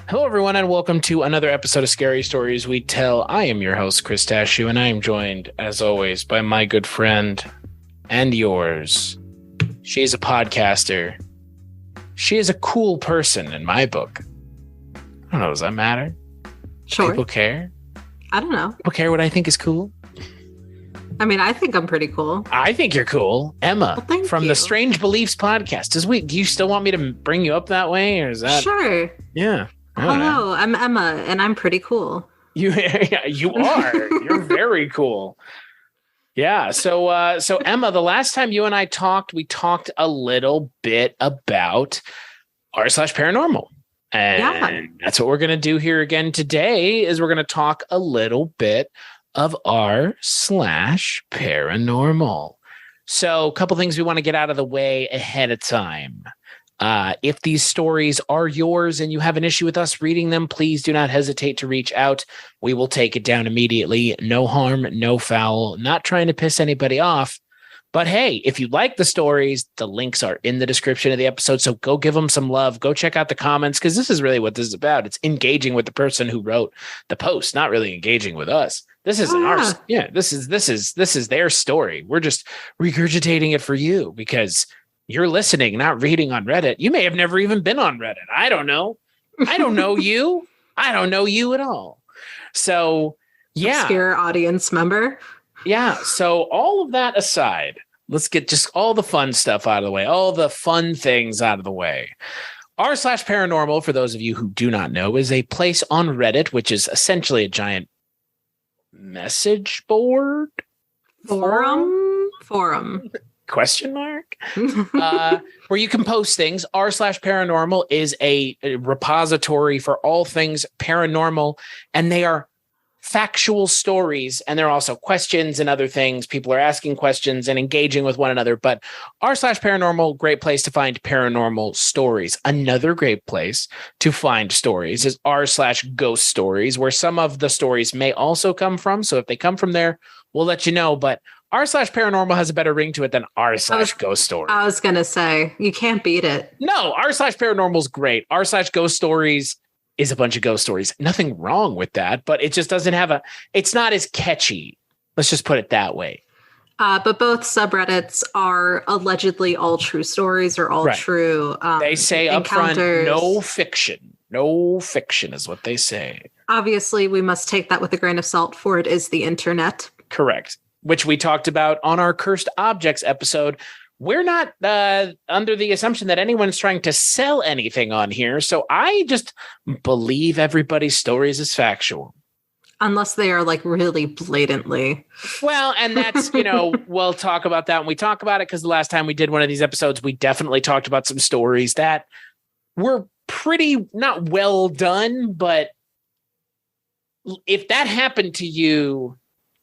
Hello, everyone, and welcome to another episode of Scary Stories We Tell. I am your host, Chris Tashu, and I am joined, as always, by my good friend and yours. She is a podcaster. She is a cool person in my book. I don't know, does that matter? Sure. People care? I don't know. People care what I think is cool? I mean, I think I'm pretty cool. I think you're cool. Emma, from the Strange Beliefs podcast. Do you still want me to bring you up that way, or is that... Sure. Yeah. Hello, I'm Emma, and I'm pretty cool. You are. You're very cool. Yeah. So Emma, the last time you and I talked, we talked a little bit about r/paranormal. And that's what we're going to do here again today is we're going to talk a little bit of r/paranormal. So a couple things we want to get out of the way ahead of time. If these stories are yours and you have an issue with us reading them, please do not hesitate to reach out. We will take it down immediately. No harm, no foul. Not trying to piss anybody off. But hey, if you like the stories, the links are in the description of the episode. So go give them some love. Go check out the comments because this is really what this is about. It's engaging with the person who wrote the post, not really engaging with us. This isn't ours. Yeah, this is their story. We're just regurgitating it for you because you're listening, not reading on Reddit. You may have never even been on Reddit. I don't know. I don't know you. I don't know you at all. So, yeah. Obscure audience member. Yeah. So all of that aside, let's get just all the fun stuff out of the way, all the fun things out of the way. r/paranormal, for those of you who do not know, is a place on Reddit, which is essentially a giant message board. Forum. Question mark? Where you can post things. r/paranormal is a repository for all things paranormal, and they are factual stories, and there are also questions and other things. People are asking questions and engaging with one another, but r/paranormal, great place to find paranormal stories. Another great place to find stories is r/ghost stories, where some of the stories may also come from. So if they come from there, we'll let you know, but r/paranormal has a better ring to it than r/ghost story. I was going to say, you can't beat it. No, r/paranormal is great. r/ghost stories is a bunch of ghost stories. Nothing wrong with that, but it just doesn't have it's not as catchy. Let's just put it that way. But both subreddits are allegedly all true stories or all true they say encounters. Upfront, no fiction. No fiction is what they say. Obviously, we must take that with a grain of salt, for it is the internet. Correct. Which we talked about on our Cursed Objects episode. We're not under the assumption that anyone's trying to sell anything on here. So I just believe everybody's stories is factual. Unless they are like really blatantly. Well, and that's, we'll talk about that when we talk about it, because the last time we did one of these episodes, we definitely talked about some stories that were pretty not well done. If that happened to you,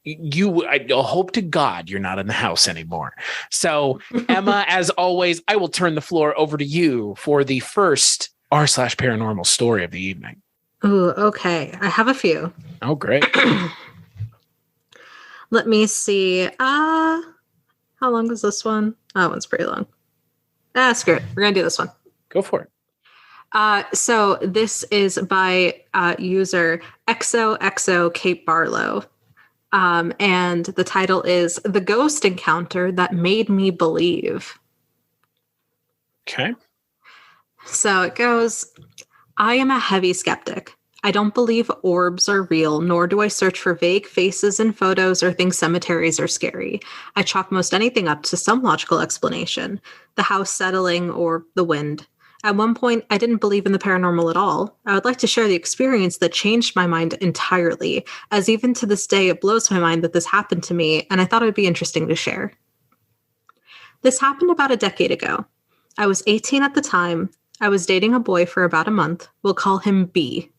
I hope to God you're not in the house anymore. So, Emma, as always, I will turn the floor over to you for the first r/paranormal story of the evening. Ooh, okay. I have a few. Oh, great. Let me see. How long is this one? That one's pretty long. Screw it. We're going to do this one. Go for it. So this is by user XOXO Cape Barlow. And the title is The Ghost Encounter That Made Me Believe. Okay. So it goes, I am a heavy skeptic. I don't believe orbs are real, nor do I search for vague faces in photos or think cemeteries are scary. I chalk most anything up to some logical explanation. The house settling or the wind. At one point, I didn't believe in the paranormal at all. I would like to share the experience that changed my mind entirely, as even to this day, it blows my mind that this happened to me, and I thought it would be interesting to share. This happened about a decade ago. I was 18 at the time. I was dating a boy for about a month. We'll call him B.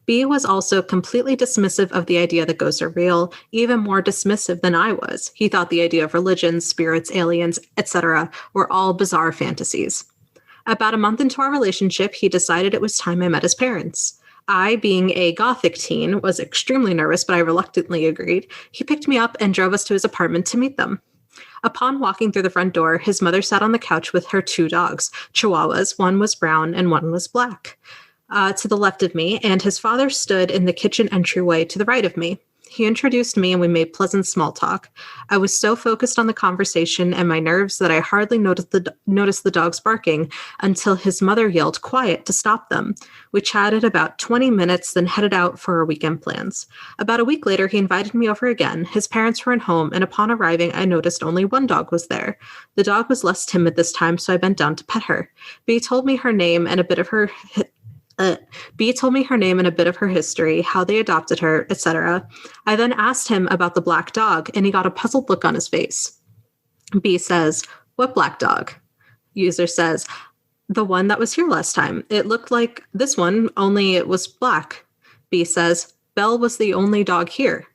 B was also completely dismissive of the idea that ghosts are real, even more dismissive than I was. He thought the idea of religions, spirits, aliens, etc. were all bizarre fantasies. About a month into our relationship, he decided it was time I met his parents. I, being a gothic teen, was extremely nervous, but I reluctantly agreed. He picked me up and drove us to his apartment to meet them. Upon walking through the front door, his mother sat on the couch with her 2 dogs, Chihuahuas. One was brown and one was black. to the left of me, and his father stood in the kitchen entryway to the right of me. He introduced me and we made pleasant small talk. I was so focused on the conversation and my nerves that I hardly noticed the dogs barking until his mother yelled quiet to stop them. We chatted about 20 minutes, then headed out for our weekend plans. About a week later, he invited me over again. His parents were at home, and upon arriving, I noticed only one dog was there. The dog was less timid this time, so I bent down to pet her. B told me her name and a bit of her history, how they adopted her, etc. I then asked him about the black dog, and he got a puzzled look on his face. B says, "What black dog?" User says, "The one that was here last time. It looked like this one, only it was black." B says, "Belle was the only dog here."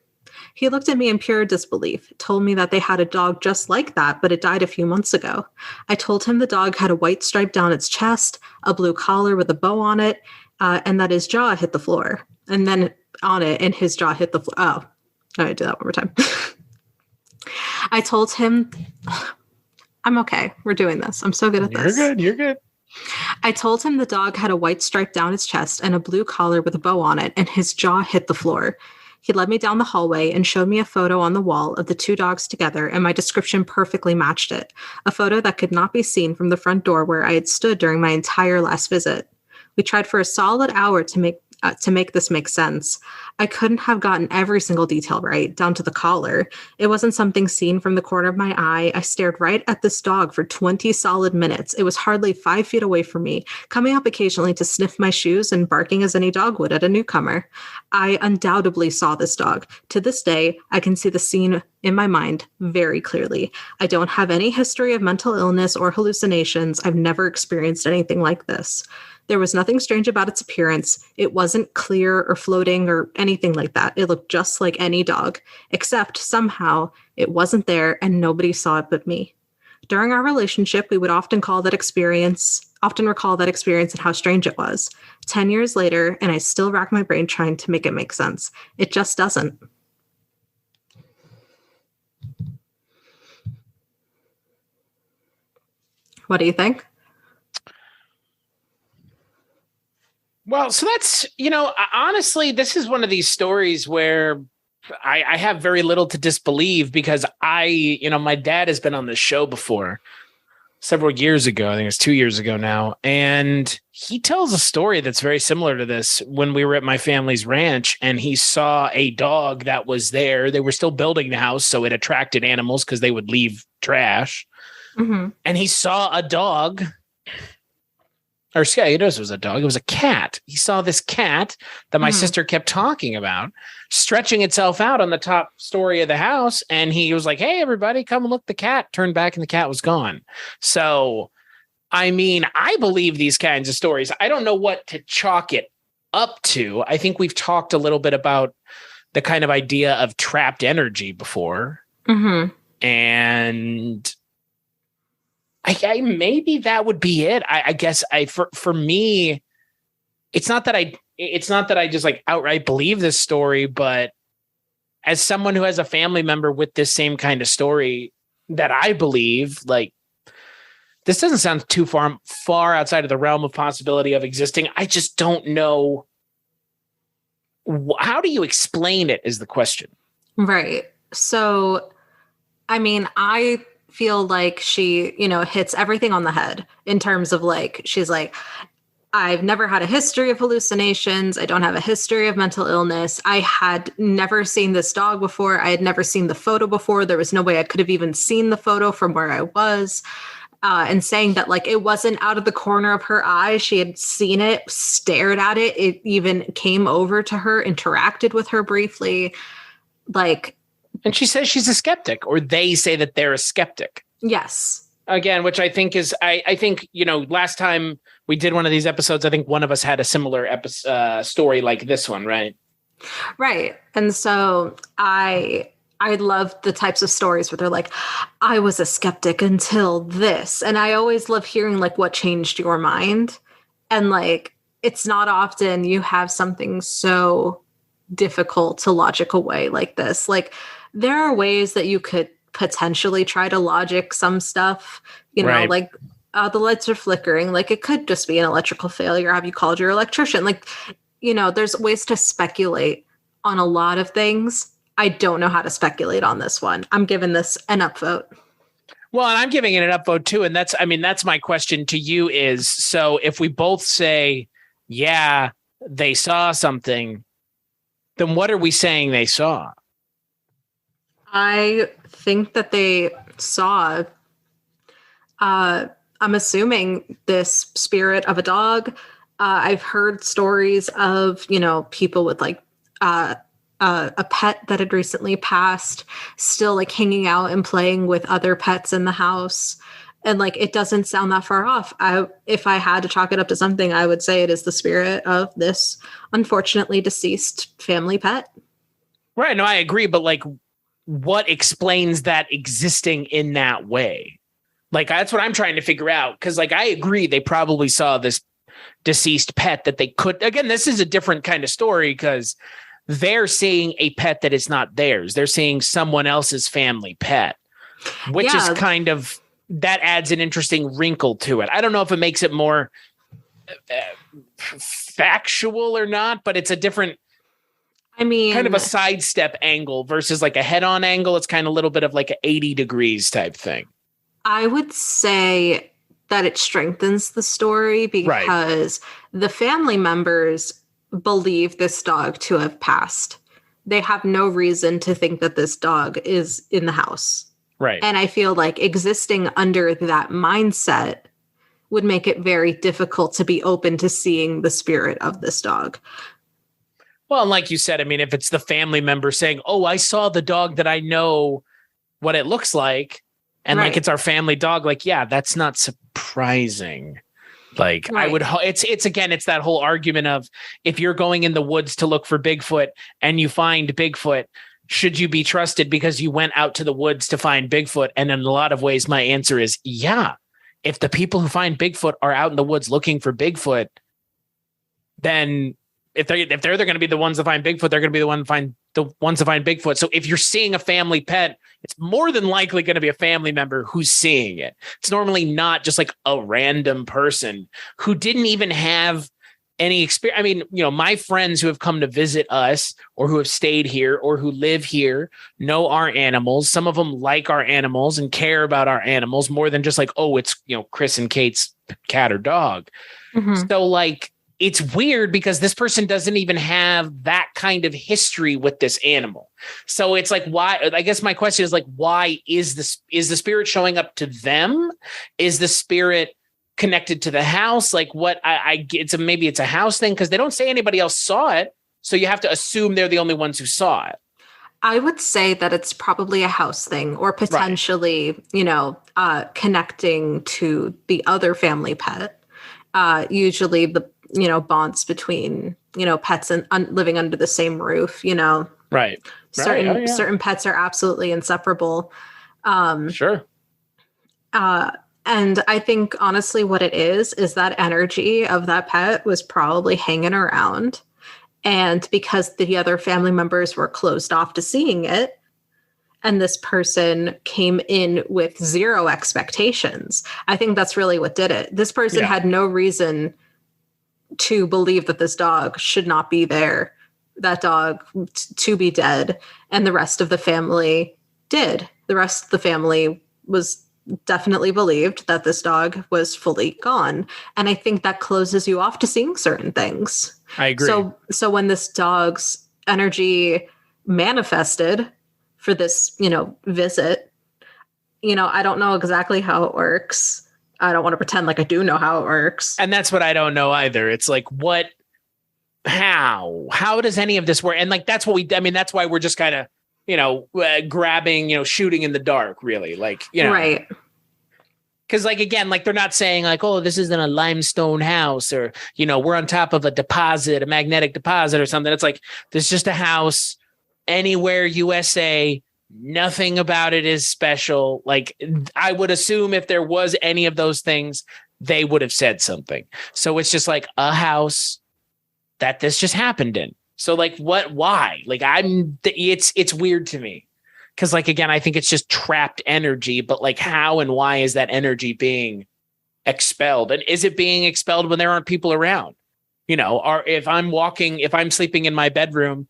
He looked at me in pure disbelief, told me that they had a dog just like that, but it died a few months ago. I told him the dog had a white stripe down its chest, a blue collar with a bow on it, and that his jaw hit the floor. And then on it, and his jaw hit the floor. Oh, all right, do that one more time. I told him, I'm okay. We're doing this. I'm so good at this. You're good. I told him the dog had a white stripe down its chest and a blue collar with a bow on it, and his jaw hit the floor. He led me down the hallway and showed me a photo on the wall of the two dogs together, and my description perfectly matched it. A photo that could not be seen from the front door where I had stood during my entire last visit. We tried for a solid hour to make this make sense. I couldn't have gotten every single detail right, down to the collar. It wasn't something seen from the corner of my eye. I stared right at this dog for 20 solid minutes. It was hardly 5 feet away from me, coming up occasionally to sniff my shoes and barking as any dog would at a newcomer. I undoubtedly saw this dog. To this day, I can see the scene in my mind very clearly. I don't have any history of mental illness or hallucinations. I've never experienced anything like this. There was nothing strange about its appearance. It wasn't clear or floating or anything like that. It looked just like any dog, except somehow it wasn't there and nobody saw it but me. During our relationship, we would often recall that experience and how strange it was. 10 years later, and I still rack my brain trying to make it make sense. It just doesn't. What do you think? Well, so that's, honestly, this is one of these stories where I have very little to disbelieve because my dad has been on this show before several years ago. I think it's 2 years ago now. And he tells a story that's very similar to this when we were at my family's ranch and he saw a dog that was there. They were still building the house, so it attracted animals because they would leave trash. Mm-hmm. And he saw a dog. Or yeah, he knows it was a dog. It was a cat. He saw this cat that my sister kept talking about stretching itself out on the top story of the house. And he was like, "Hey, everybody, come and look." The cat turned back and the cat was gone. So, I mean, I believe these kinds of stories. I don't know what to chalk it up to. I think we've talked a little bit about the kind of idea of trapped energy before. Mm-hmm. And I maybe that would be it. I guess for me, it's not that I just like outright believe this story, but as someone who has a family member with this same kind of story that I believe, like, this doesn't sound too far outside of the realm of possibility of existing. I just don't know. How do you explain it is the question. Right. So, I mean, I feel like she, hits everything on the head in terms of like, she's like, I've never had a history of hallucinations. I don't have a history of mental illness. I had never seen this dog before. I had never seen the photo before. There was no way I could have even seen the photo from where I was. And saying that like it wasn't out of the corner of her eye. She had seen it, stared at it. It even came over to her, interacted with her briefly. Like, and she says she's a skeptic, or they say that they're a skeptic. Yes. Again, which I think is, I think, last time we did one of these episodes, I think one of us had a similar story like this one, right? Right. And so I love the types of stories where they're like, I was a skeptic until this. And I always love hearing like what changed your mind. And like, it's not often you have something so difficult to logical way like this. Like, there are ways that you could potentially try to logic some stuff, right. Like the lights are flickering. Like, it could just be an electrical failure. Have you called your electrician? Like, there's ways to speculate on a lot of things. I don't know how to speculate on this one. I'm giving this an upvote. Well, and I'm giving it an upvote too. And that's my question to you is, so if we both say, yeah, they saw something, then what are we saying they saw? I think that they saw, I'm assuming, this spirit of a dog. I've heard stories of, people with like a pet that had recently passed, still like hanging out and playing with other pets in the house. And like, it doesn't sound that far off. If I had to chalk it up to something, I would say it is the spirit of this unfortunately deceased family pet. Right. No, I agree. But like, what explains that existing in that way? Like, that's what I'm trying to figure out. Cause like, I agree. They probably saw this deceased pet that they could, again, this is a different kind of story because they're seeing a pet that is not theirs. They're seeing someone else's family pet, which is kind of, that adds an interesting wrinkle to it. I don't know if it makes it more factual or not, but it's a different, kind of a sidestep angle versus like a head-on angle. It's kind of a little bit of like an 80 degrees type thing. I would say that it strengthens the story because the family members believe this dog to have passed. They have no reason to think that this dog is in the house. Right. And I feel like existing under that mindset would make it very difficult to be open to seeing the spirit of this dog. Well, and like you said, I mean, if it's the family member saying, oh, I saw the dog that I know what it looks like, and like it's our family dog, like, yeah, that's not surprising. Like I would, it's again, it's that whole argument of if you're going in the woods to look for Bigfoot and you find Bigfoot, should you be trusted because you went out to the woods to find Bigfoot? And in a lot of ways, my answer is yeah. If the people who find Bigfoot are out in the woods looking for Bigfoot, then if they're going to be the ones that find Bigfoot, they're going to be the ones to find Bigfoot. So if you're seeing a family pet, it's more than likely going to be a family member who's seeing it. It's normally not just like a random person who didn't even have any experience. I mean, my friends who have come to visit us or who have stayed here or who live here know our animals. Some of them like our animals and care about our animals more than just like, oh, it's, Chris and Kate's cat or dog. Mm-hmm. So like, it's weird because this person doesn't even have that kind of history with this animal. So it's like, why? I guess my question is like, why is the spirit showing up to them? Is the spirit connected to the house? Like what maybe it's a house thing because they don't say anybody else saw it. So you have to assume they're the only ones who saw it. I would say that it's probably a house thing or potentially, connecting to the other family pet. Usually the, bonds between, pets and living under the same roof, Right. Certain pets are absolutely inseparable. Sure. And I think honestly what it is that energy of that pet was probably hanging around. And because the other family members were closed off to seeing it, and this person came in with zero expectations, I think that's really what did it. This person had no reason to believe that this dog should not be there, that dog to be dead, and the rest of the family did. The rest of the family was definitely believed that this dog was fully gone. And I think that closes you off to seeing certain things. I agree. So when this dog's energy manifested for this, visit, I don't know exactly how it works. I don't want to pretend like I do know how it works. And that's what I don't know either. It's like, how does any of this work? And like, that's that's why we're just kind of, grabbing, shooting in the dark, really. Like, right. Because like, again, like they're not saying like, oh, this isn't a limestone house or, we're on top of a magnetic deposit or something. It's like, there's just a house anywhere USA. Nothing about it is special. Like I would assume if there was any of those things, they would have said something. So it's just like a house that this just happened in. So like why? Like it's weird to me. Cause like, again, I think it's just trapped energy, but like how and why is that energy being expelled? And is it being expelled when there aren't people around? Or if I'm sleeping in my bedroom,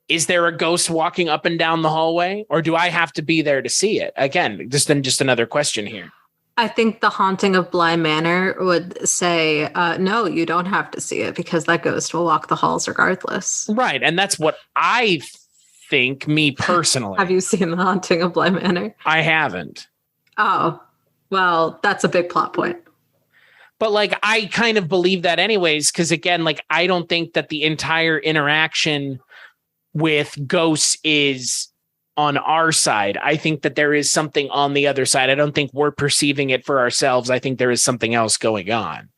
is there a ghost walking up and down the hallway, or do I have to be there to see it? Again, just another question here. I think the haunting of Bly Manor would say, no, you don't have to see it because that ghost will walk the halls regardless. Right. And that's what I think, me personally. Have you seen the haunting of Bly Manor? I haven't. Oh, well, that's a big plot point. But like, I kind of believe that anyways, because again, like, I don't think that the entire interaction with ghosts is on our side. I think that there is something on the other side. I don't think we're perceiving it for ourselves. I think there is something else going on.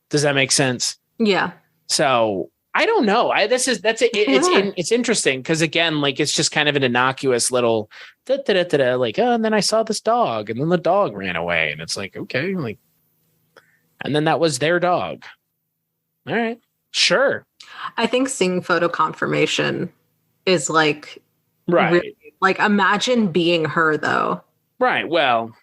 Does that make sense? Yeah. So I don't know. It's interesting because again, like, it's just kind of an innocuous little like, oh, and then I saw this dog, and then the dog ran away, and it's like, okay, like, and then that was their dog. All right, sure. I think seeing photo confirmation is like, right. Really, like, imagine being her though. Right. Well,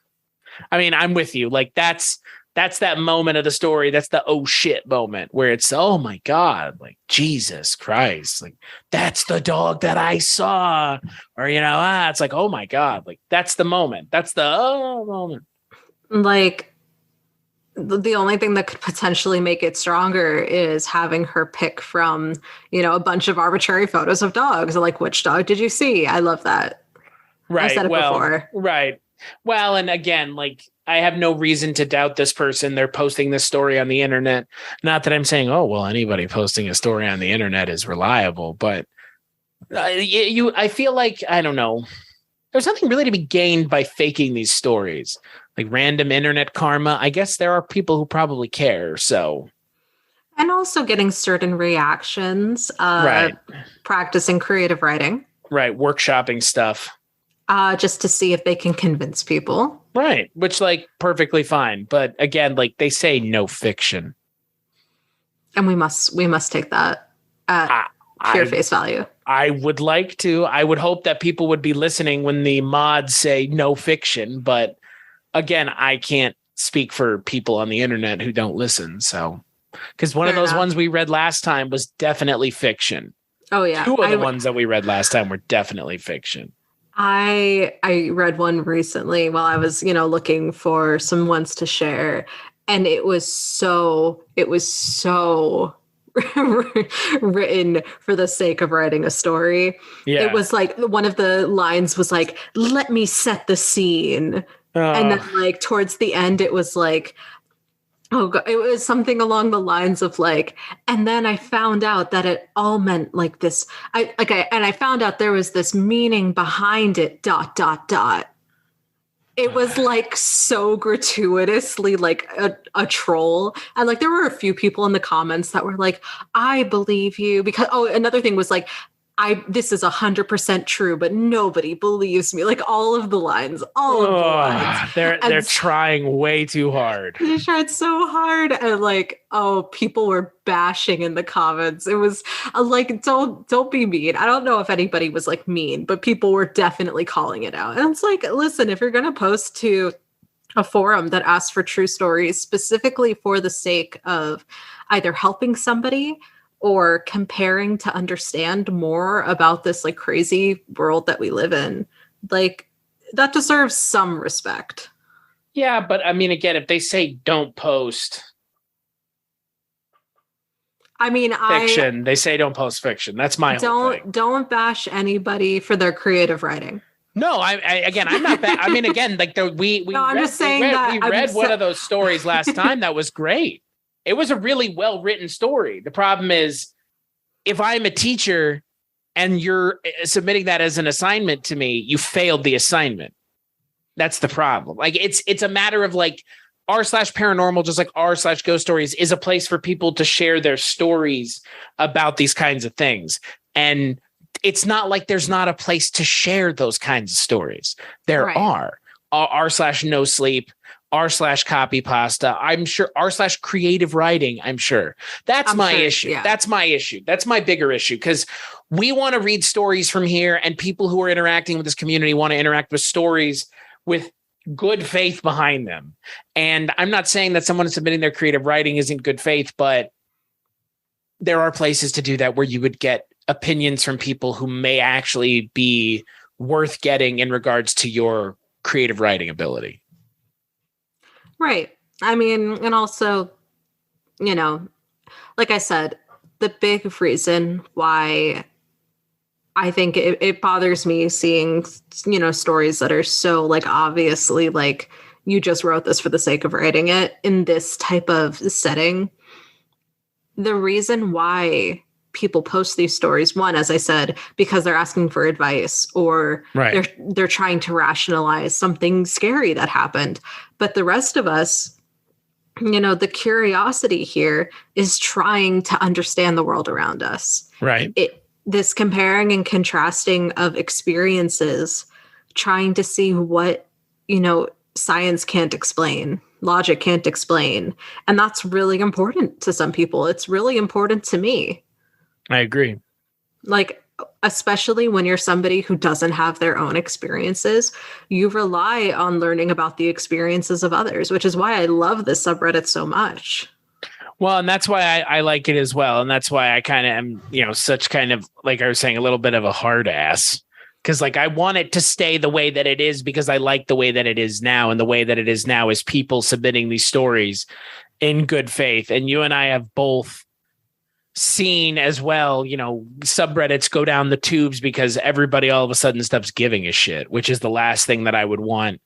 I mean, I'm with you. Like, that's that moment of the story. That's the oh shit moment where it's, oh my God, like, Jesus Christ, like, that's the dog that I saw. Or, it's like, oh my God, like, that's the moment. That's the moment. Like, the only thing that could potentially make it stronger is having her pick from, a bunch of arbitrary photos of dogs. Like, which dog did you see? I love that. Right. I said it before. Right. Well, and again, like, I have no reason to doubt this person. They're posting this story on the internet. Not that I'm saying, oh, well, anybody posting a story on the internet is reliable, but I feel like, I don't know. There's nothing really to be gained by faking these stories. Like random internet karma. I guess there are people who probably care. So, and also getting certain reactions. Right. Practicing creative writing. Right. Workshopping stuff. Just to see if they can convince people. Right. Which, like, perfectly fine. But again, like, they say no fiction. And we must take that at pure face value. I would like to. I would hope that people would be listening when the mods say no fiction. But again, I can't speak for people on the internet who don't listen. So, because one of those ones we read last time was definitely fiction. Oh, yeah. Two of the ones that we read last time were definitely fiction. I read one recently while I was, looking for some ones to share. And it was so written for the sake of writing a story. Yeah. It was like, one of the lines was like, let me set the scene. And then like towards the end, it was like, oh God, it was something along the lines of like, and then I found out that it all meant like this. I found out there was this meaning behind it, ... It was like so gratuitously like a troll. And like, there were a few people in the comments that were like, I believe you, because, another thing was like, this is 100% true, but nobody believes me. Like all of the lines. They're trying way too hard. They tried so hard, and like, people were bashing in the comments. It was like, don't be mean. I don't know if anybody was like mean, but people were definitely calling it out. And it's like, listen, if you're gonna post to a forum that asks for true stories specifically for the sake of either helping somebody or comparing to understand more about this like crazy world that we live in, like, that deserves some respect. Yeah, but I mean, again, if they say don't post fiction, they say don't post fiction. That's my whole thing. Don't bash anybody for their creative writing. No, I'm not bad. I mean, again, like we read one of those stories last time that was great. It was a really well-written story. The problem is, if I'm a teacher and you're submitting that as an assignment to me, you failed the assignment. That's the problem. Like, it's a matter of like r/paranormal, just like r/ghost stories, is a place for people to share their stories about these kinds of things. And it's not like there's not a place to share those kinds of stories. There are r/no sleep, r/copy pasta. I'm sure r/creative writing. I'm sure that's my issue. Yeah. That's my issue. That's my bigger issue, because we want to read stories from here, and people who are interacting with this community want to interact with stories with good faith behind them. And I'm not saying that someone submitting their creative writing isn't good faith, but there are places to do that where you would get opinions from people who may actually be worth getting in regards to your creative writing ability. Right. I mean, and also, you know, like I said, the big reason why I think it bothers me seeing, you know, stories that are so like obviously like you just wrote this for the sake of writing it in this type of setting. The reason why people post these stories, one, as I said, because they're asking for advice or they're trying to rationalize something scary that happened. But the rest of us, you know, the curiosity here is trying to understand the world around us. Right. This comparing and contrasting of experiences, trying to see what, you know, science can't explain, logic can't explain. And that's really important to some people. It's really important to me. I agree. Like, especially when you're somebody who doesn't have their own experiences, you rely on learning about the experiences of others, which is why I love this subreddit so much. Well, and that's why I like it as well. And that's why I kind of am, you know, such kind of, like I was saying, a little bit of a hard ass. Because like I want it to stay the way that it is because I like the way that it is now. And the way that it is now is people submitting these stories in good faith. And you and I have both seen as well, you know, subreddits go down the tubes because everybody all of a sudden stops giving a shit, which is the last thing that I would want.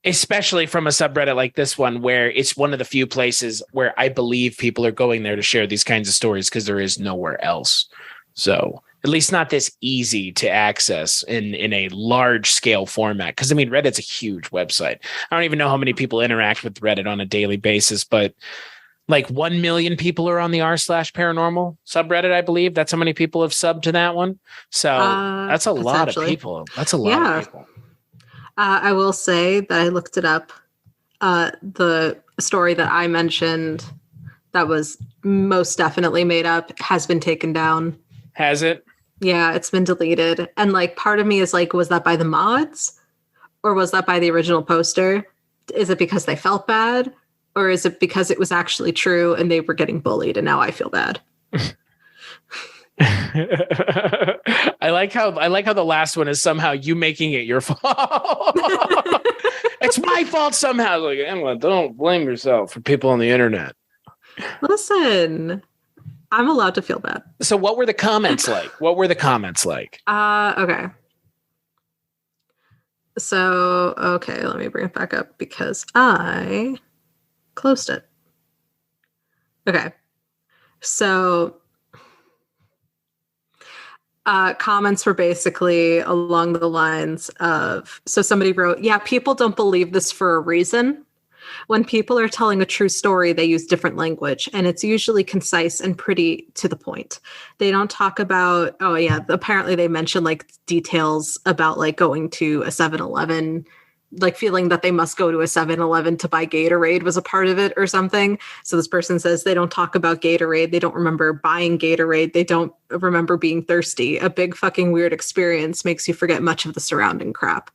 Especially from a subreddit like this one, where it's one of the few places where I believe people are going there to share these kinds of stories because there is nowhere else. So at least not this easy to access in a large scale format. Because I mean, Reddit's a huge website. I don't even know how many people interact with Reddit on a daily basis, but like 1 million people are on the r/paranormal subreddit, I believe. That's how many people have subbed to that one. So that's a lot of people. That's a lot of people. I will say that I looked it up. The story that I mentioned that was most definitely made up has been taken down. Has it? Yeah, it's been deleted. And like part of me is like, was that by the mods? Or was that by the original poster? Is it because they felt bad? Or is it because it was actually true and they were getting bullied and now I feel bad? I like how the last one is somehow you making it your fault. It's my fault somehow. Like, Emma, don't blame yourself for people on the internet. Listen, I'm allowed to feel bad. So what were the comments like? Okay. So, okay, let me bring it back up because I closed it. Okay. So comments were basically along the lines of, so somebody wrote, yeah, people don't believe this for a reason. When people are telling a true story, they use different language, and it's usually concise and pretty to the point. They don't talk about, oh yeah, apparently they mentioned like details about like going to a 7-Eleven, like feeling that they must go to a 7-Eleven to buy Gatorade was a part of it or something. So this person says they don't talk about Gatorade. They don't remember buying Gatorade. They don't remember being thirsty. A big fucking weird experience makes you forget much of the surrounding crap.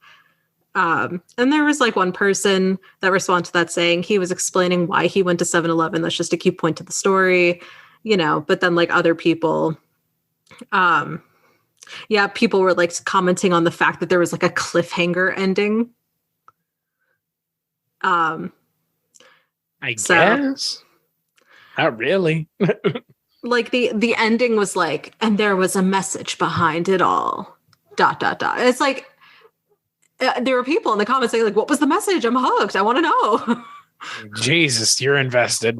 And there was like one person that responded to that saying he was explaining why he went to 7-Eleven. That's just a key point to the story, you know, but then like other people, people were like commenting on the fact that there was like a cliffhanger ending. I guess. Not really. Like the ending was like, and there was a message behind it all. ... It's like, there were people in the comments saying like, what was the message? I'm hooked. I want to know. Jesus, you're invested.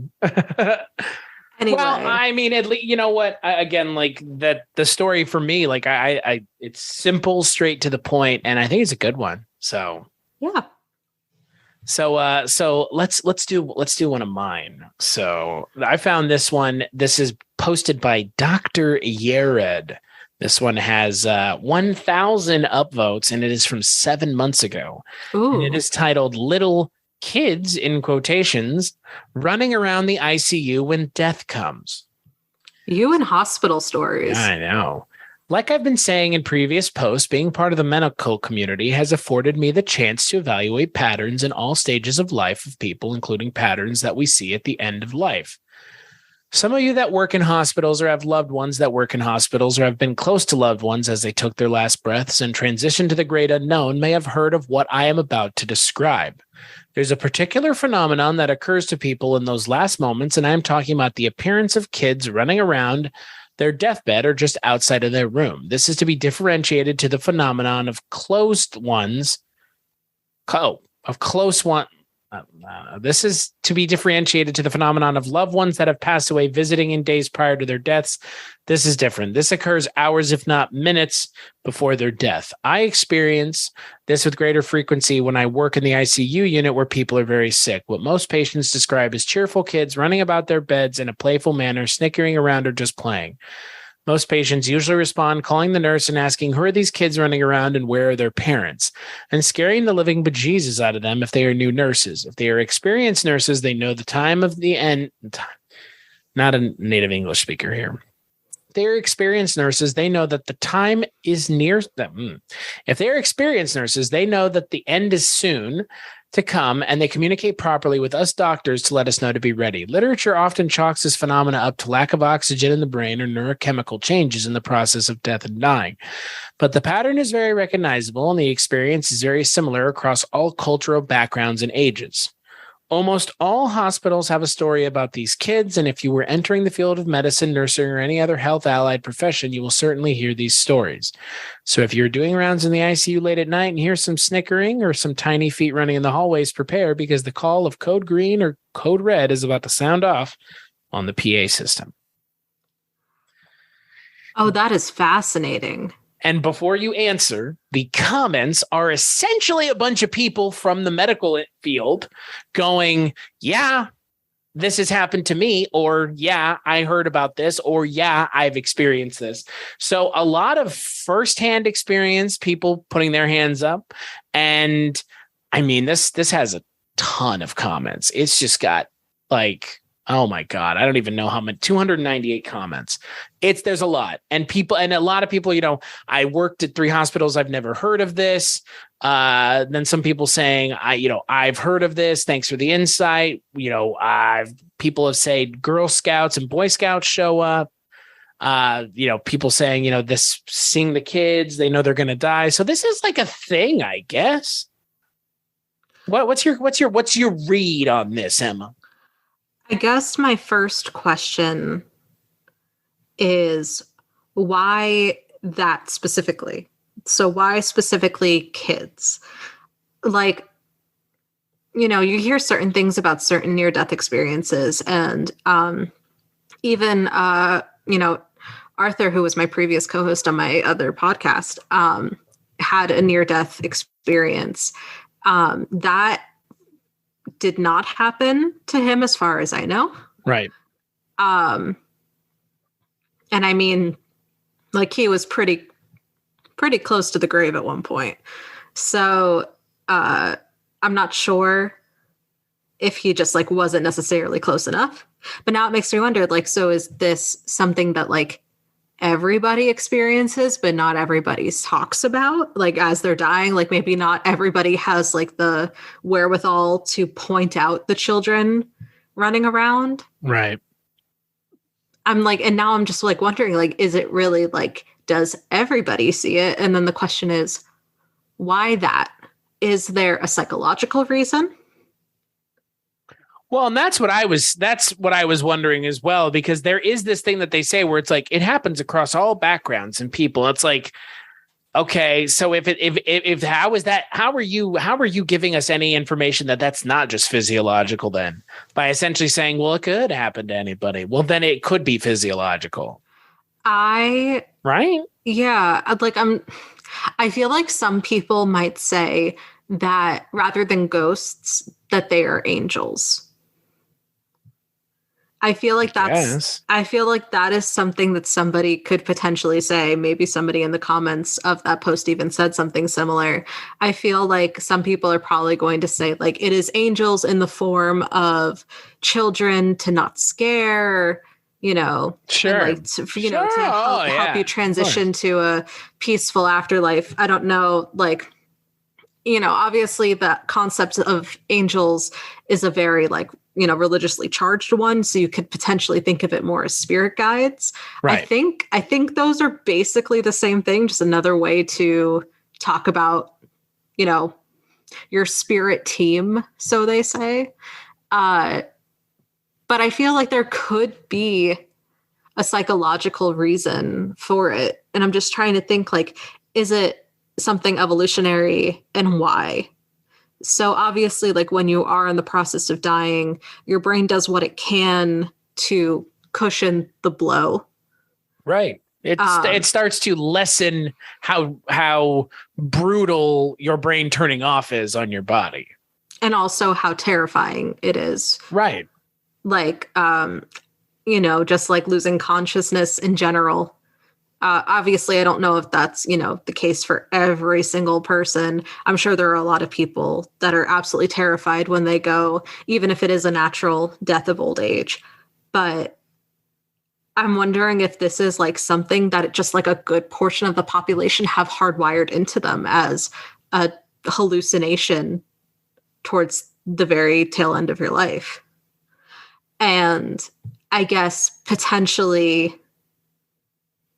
Anyway. Well, I mean, at least, you know what, again, like that, the story for me, like I it's simple, straight to the point. And I think it's a good one. So, yeah. So let's do one of mine. So I found this one. This is posted by Dr. Yared. This one has 1,000 upvotes, and it is from 7 months ago. Ooh. And it is titled "Little Kids," in quotations, running around the ICU when death comes. You and hospital stories. I know. Like I've been saying in previous posts, being part of the medical community has afforded me the chance to evaluate patterns in all stages of life of people, including patterns that we see at the end of life. Some of you that work in hospitals or have loved ones that work in hospitals or have been close to loved ones as they took their last breaths and transitioned to the great unknown may have heard of what I am about to describe. There's a particular phenomenon that occurs to people in those last moments, and I'm talking about the appearance of kids running around their deathbed or just outside of their room. This is to be differentiated to the phenomenon of closed ones. This is to be differentiated to the phenomenon of loved ones that have passed away visiting in days prior to their deaths. This is different. This occurs hours, if not minutes, before their death. I experience this with greater frequency when I work in the ICU unit where people are very sick. What most patients describe as cheerful kids running about their beds in a playful manner, snickering around or just playing. Most patients usually respond calling the nurse and asking, who are these kids running around and where are their parents? And scaring the living bejesus out of them if they are new nurses. If they are experienced nurses, they know the time of the end. Not a native English speaker here. If they are experienced nurses, they know that the time is near them. If they are experienced nurses, they know that the end is soon to come, and they communicate properly with us doctors to let us know to be ready. Literature often chalks this phenomena up to lack of oxygen in the brain or neurochemical changes in the process of death and dying. But the pattern is very recognizable, and the experience is very similar across all cultural backgrounds and ages. Almost all hospitals have a story about these kids, and if you were entering the field of medicine, nursing, or any other health-allied profession, you will certainly hear these stories. So if you're doing rounds in the ICU late at night and hear some snickering or some tiny feet running in the hallways, prepare because the call of code green or code red is about to sound off on the PA system. Oh, that is fascinating. And before you answer, the comments are essentially a bunch of people from the medical field going, yeah, this has happened to me, or yeah, I heard about this, or yeah, I've experienced this. So a lot of firsthand experience, people putting their hands up. And I mean, this has a ton of comments. It's just got like, oh my God, I don't even know how many, 298 comments. There's a lot. And a lot of people, I worked at 3 hospitals. I've never heard of this. Then some people saying, I've heard of this. Thanks for the insight. People have said Girl Scouts and Boy Scouts show up. People saying, this, seeing the kids, they know they're going to die. So this is like a thing, I guess. What's your read on this, Emma? I guess my first question is why that specifically? So why specifically kids? Like, you hear certain things about certain near-death experiences, and even Arthur, who was my previous co-host on my other podcast, had a near-death experience. That did not happen to him as far as I know. Right. And I mean, like, he was pretty close to the grave at one point. So I'm not sure if he just like wasn't necessarily close enough. But now it makes me wonder, like, so is this something that like everybody experiences, but not everybody talks about, like, as they're dying? Like, maybe not everybody has like the wherewithal to point out the children running around. Right. I'm like, and now I'm just like wondering, like, is it really like, does everybody see it? And then the question is, why that? Is there a psychological reason? Well, and that's what I was wondering as well, because there is this thing that they say where it's like it happens across all backgrounds and people. It's like, okay, so if how are you giving us any information that that's not just physiological then, by essentially saying, well, it could happen to anybody. Well, then it could be physiological. Right? Yeah, like I feel like some people might say that rather than ghosts, that they are angels. I feel like that is something that somebody could potentially say. Maybe somebody in the comments of that post even said something similar. I feel like some people are probably going to say, like, it is angels in the form of children to not scare, Sure. and like to Oh, help you yeah. transition to a peaceful afterlife. I don't know, like, obviously the concept of angels is a very like, religiously charged one. So you could potentially think of it more as spirit guides. Right. I think those are basically the same thing, just another way to talk about, your spirit team, so they say. But I feel like there could be a psychological reason for it. And I'm just trying to think, like, is it something evolutionary and why? So obviously, like when you are in the process of dying, your brain does what it can to cushion the blow. Right. It starts to lessen how brutal your brain turning off is on your body. And also how terrifying it is. Right. Like, just like losing consciousness in general. Obviously, I don't know if that's, the case for every single person. I'm sure there are a lot of people that are absolutely terrified when they go, even if it is a natural death of old age. But I'm wondering if this is like something that just like a good portion of the population have hardwired into them as a hallucination towards the very tail end of your life. And I guess potentially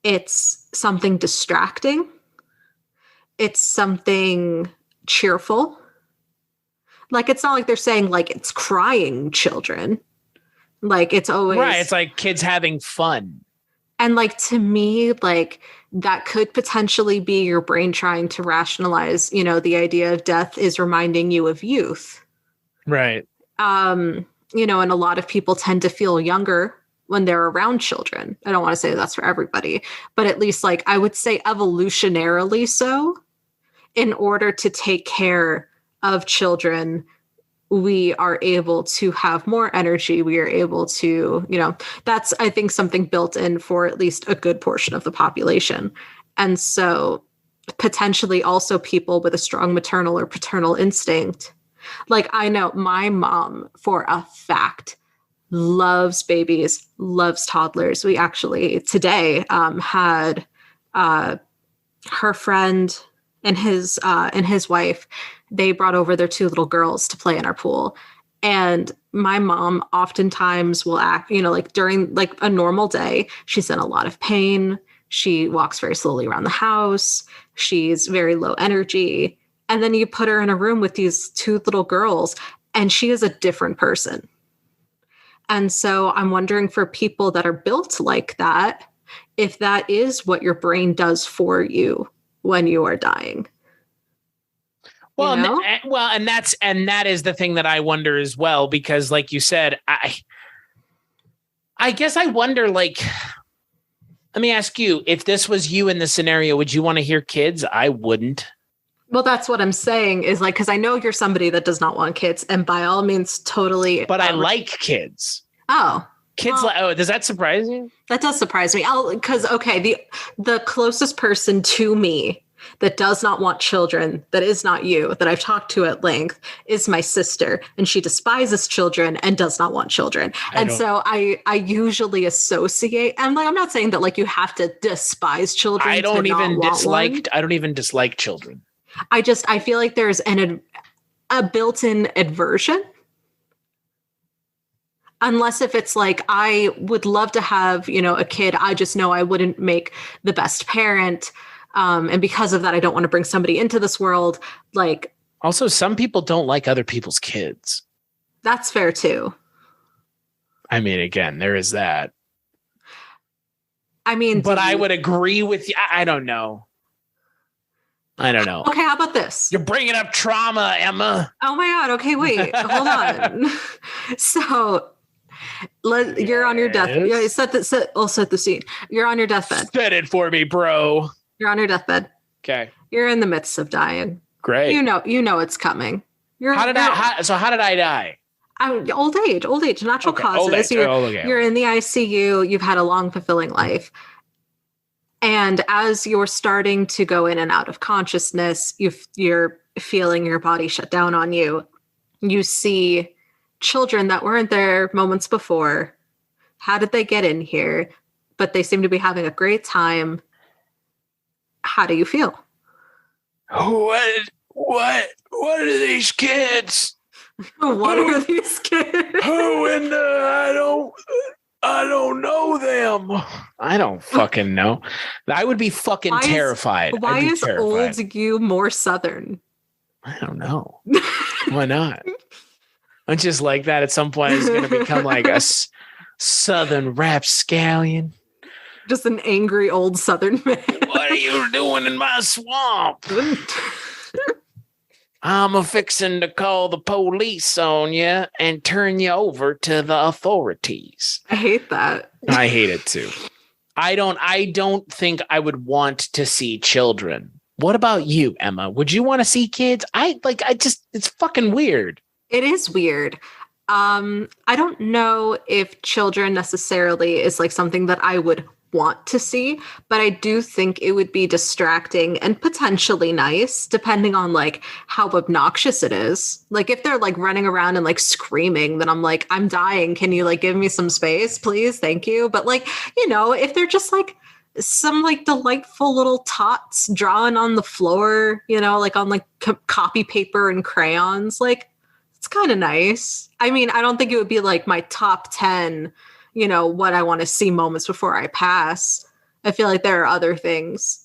it's something distracting. It's something cheerful. Like, it's not like they're saying like it's crying children. Like, it's always right. It's like kids having fun. And like, to me, like that could potentially be your brain trying to rationalize, the idea of death is reminding you of youth. Right. And a lot of people tend to feel younger when they're around children. I don't want to say that's for everybody, but at least like I would say evolutionarily so. In order to take care of children, we are able to have more energy. We are able to, that's, I think, something built in for at least a good portion of the population. And so potentially also people with a strong maternal or paternal instinct. Like, I know my mom for a fact loves babies, loves toddlers. We actually today had her friend and his wife. They brought over their 2 little girls to play in our pool. And my mom oftentimes will act, like during like a normal day, she's in a lot of pain. She walks very slowly around the house. She's very low energy. And then you put her in a room with these 2 little girls and she is a different person. And so I'm wondering for people that are built like that, if that is what your brain does for you when you are dying. Well, and that is the thing that I wonder as well, because like you said, I guess I wonder, like, let me ask you, if this was you in the scenario, would you want to hear kids? I wouldn't. Well, that's what I'm saying is like, because I know you're somebody that does not want kids, and by all means, totally. But I like kids. Oh, kids. Does that surprise you? That does surprise me. Because the closest person to me that does not want children, that is not you, that I've talked to at length, is my sister, and she despises children and does not want children. So I usually associate. I'm not saying that like you have to despise children. I don't even dislike children. I feel like there's a built-in aversion. Unless if it's like, I would love to have, a kid. I just know I wouldn't make the best parent. And because of that, I don't want to bring somebody into this world. Like, also, some people don't like other people's kids. That's fair too. I mean, again, there is that. I mean, but I would agree with you. I don't know. Okay, how about this? You're bringing up trauma, Emma. Oh my God. Okay, wait, hold on. So you're on your deathbed. Yeah, I'll set the scene. You're on your deathbed. Set it for me, bro. You're on your deathbed. Okay. You're in the midst of dying. Great. You know it's coming. How did I die? Old age, natural causes. You're in the ICU. You've had a long, fulfilling life. And as you're starting to go in and out of consciousness, you're feeling your body shut down on you. You see children that weren't there moments before How did they get in here? But they seem to be having a great time. How do you feel? What are these kids? What are these kids? Who in the I don't know them. I don't fucking know. I would be fucking terrified. Why is terrified. old you more Southern? I don't know. Why not? I'm just like that. At some point, it's going to become like a Southern rapscallion. Just an angry old Southern man. What are you doing in my swamp? I'm a fixing to call the police on you and turn you over to the authorities. I hate that. I hate it too. I don't think I would want to see children. What about you, Emma? Would you want to see kids? It's fucking weird. It is weird. I don't know if children necessarily is like something that I would want to see, but I do think it would be distracting and potentially nice depending on like how obnoxious it is. Like if they're like running around and like screaming, then I'm like, I'm dying. Can you like give me some space, please? Thank you. But like, you know, if they're just like some like delightful little tots drawn on the floor, you know, like on like copy paper and crayons, like it's kind of nice. I mean, I don't think it would be like my top 10, you know, what I want to see moments before I pass. I feel like there are other things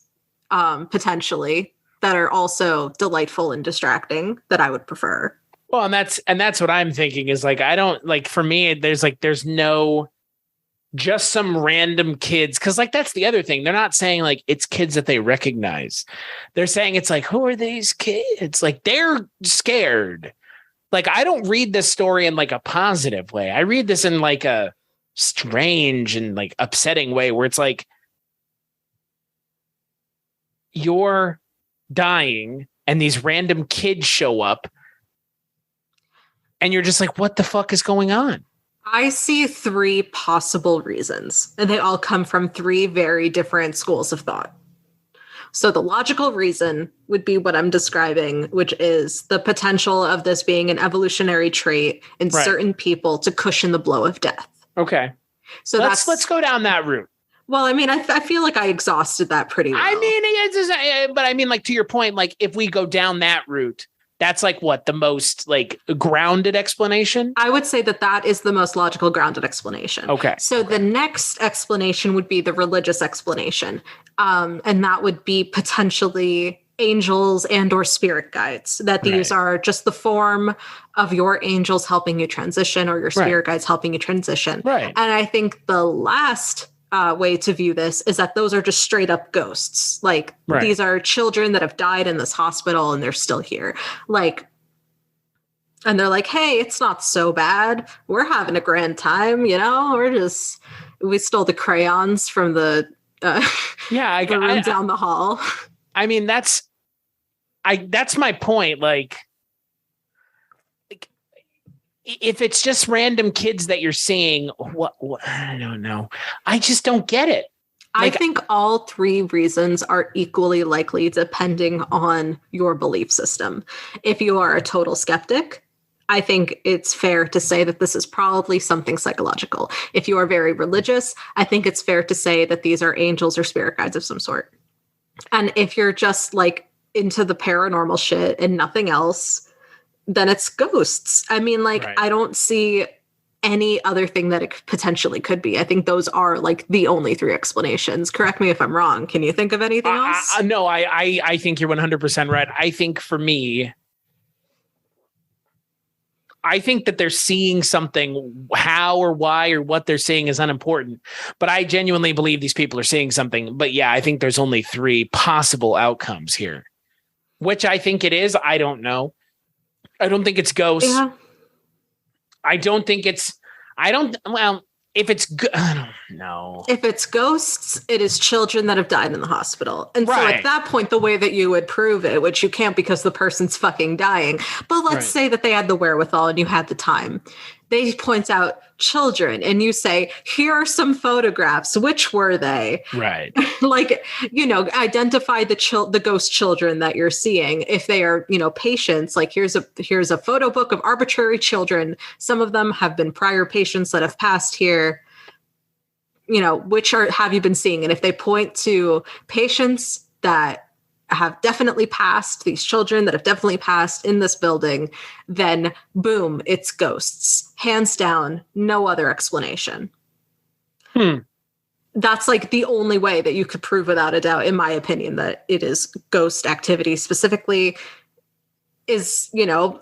potentially that are also delightful and distracting that I would prefer. Well, and that's what I'm thinking is like, I don't like, for me, there's no just some random kids. Cause like, that's the other thing. They're not saying like it's kids that they recognize. They're saying it's like, who are these kids? Like they're scared. Like, I don't read this story in like a positive way. I read this in like a strange and like upsetting way where it's like you're dying and these random kids show up and you're just like, what the fuck is going on? I see 3 possible reasons, and they all come from 3 very different schools of thought. So the logical reason would be what I'm describing, which is the potential of this being an evolutionary trait in certain people to cushion the blow of death. Okay. So let's go down that route. Well, I mean, I feel like I exhausted that pretty well. I mean, but I mean, like to your point, like if we go down that route, that's like what the most like grounded explanation? I would say that is the most logical grounded explanation. Okay. So the next explanation would be the religious explanation. And that would be potentially angels and or spirit guides, that these are just the form of your angels helping you transition or your spirit guides helping you transition. Right. And I think the last way to view this is that those are just straight up ghosts. Like these are children that have died in this hospital and they're still here. Like, and they're like, hey, it's not so bad. We're having a grand time, you know, we stole the crayons from the room down the hall. I mean, that's my point. Like if it's just random kids that you're seeing, what I don't know. I just don't get it. Like, I think all 3 reasons are equally likely depending on your belief system. If you are a total skeptic, I think it's fair to say that this is probably something psychological. If you are very religious, I think it's fair to say that these are angels or spirit guides of some sort. And if you're just like into the paranormal shit and nothing else, then it's ghosts. I mean, like, I don't see any other thing that it potentially could be. I think those are like the only 3 explanations. Correct me if I'm wrong. Can you think of anything else? No, I think you're 100% right. I think for me, I think that they're seeing something. How or why or what they're seeing is unimportant. But I genuinely believe these people are seeing something. But yeah, I think there's only 3 possible outcomes here. Which I think it is. I don't know. I don't think it's ghosts. Yeah. If it's I don't know. If it's ghosts, it is children that have died in the hospital. And so at that point, the way that you would prove it, which you can't because the person's fucking dying, but let's say that they had the wherewithal and you had the time. They point out children and you say, here are some photographs. Which were they? Right. Like, you know, identify the ghost children that you're seeing. If they are, you know, patients, like here's a photo book of arbitrary children. Some of them have been prior patients that have passed here. which have you been seeing? And if they point to patients that have definitely passed, these children that have definitely passed in this building, then boom, it's ghosts. Hands down, no other explanation. That's like the only way that you could prove without a doubt, in my opinion, that it is ghost activity. Specifically is,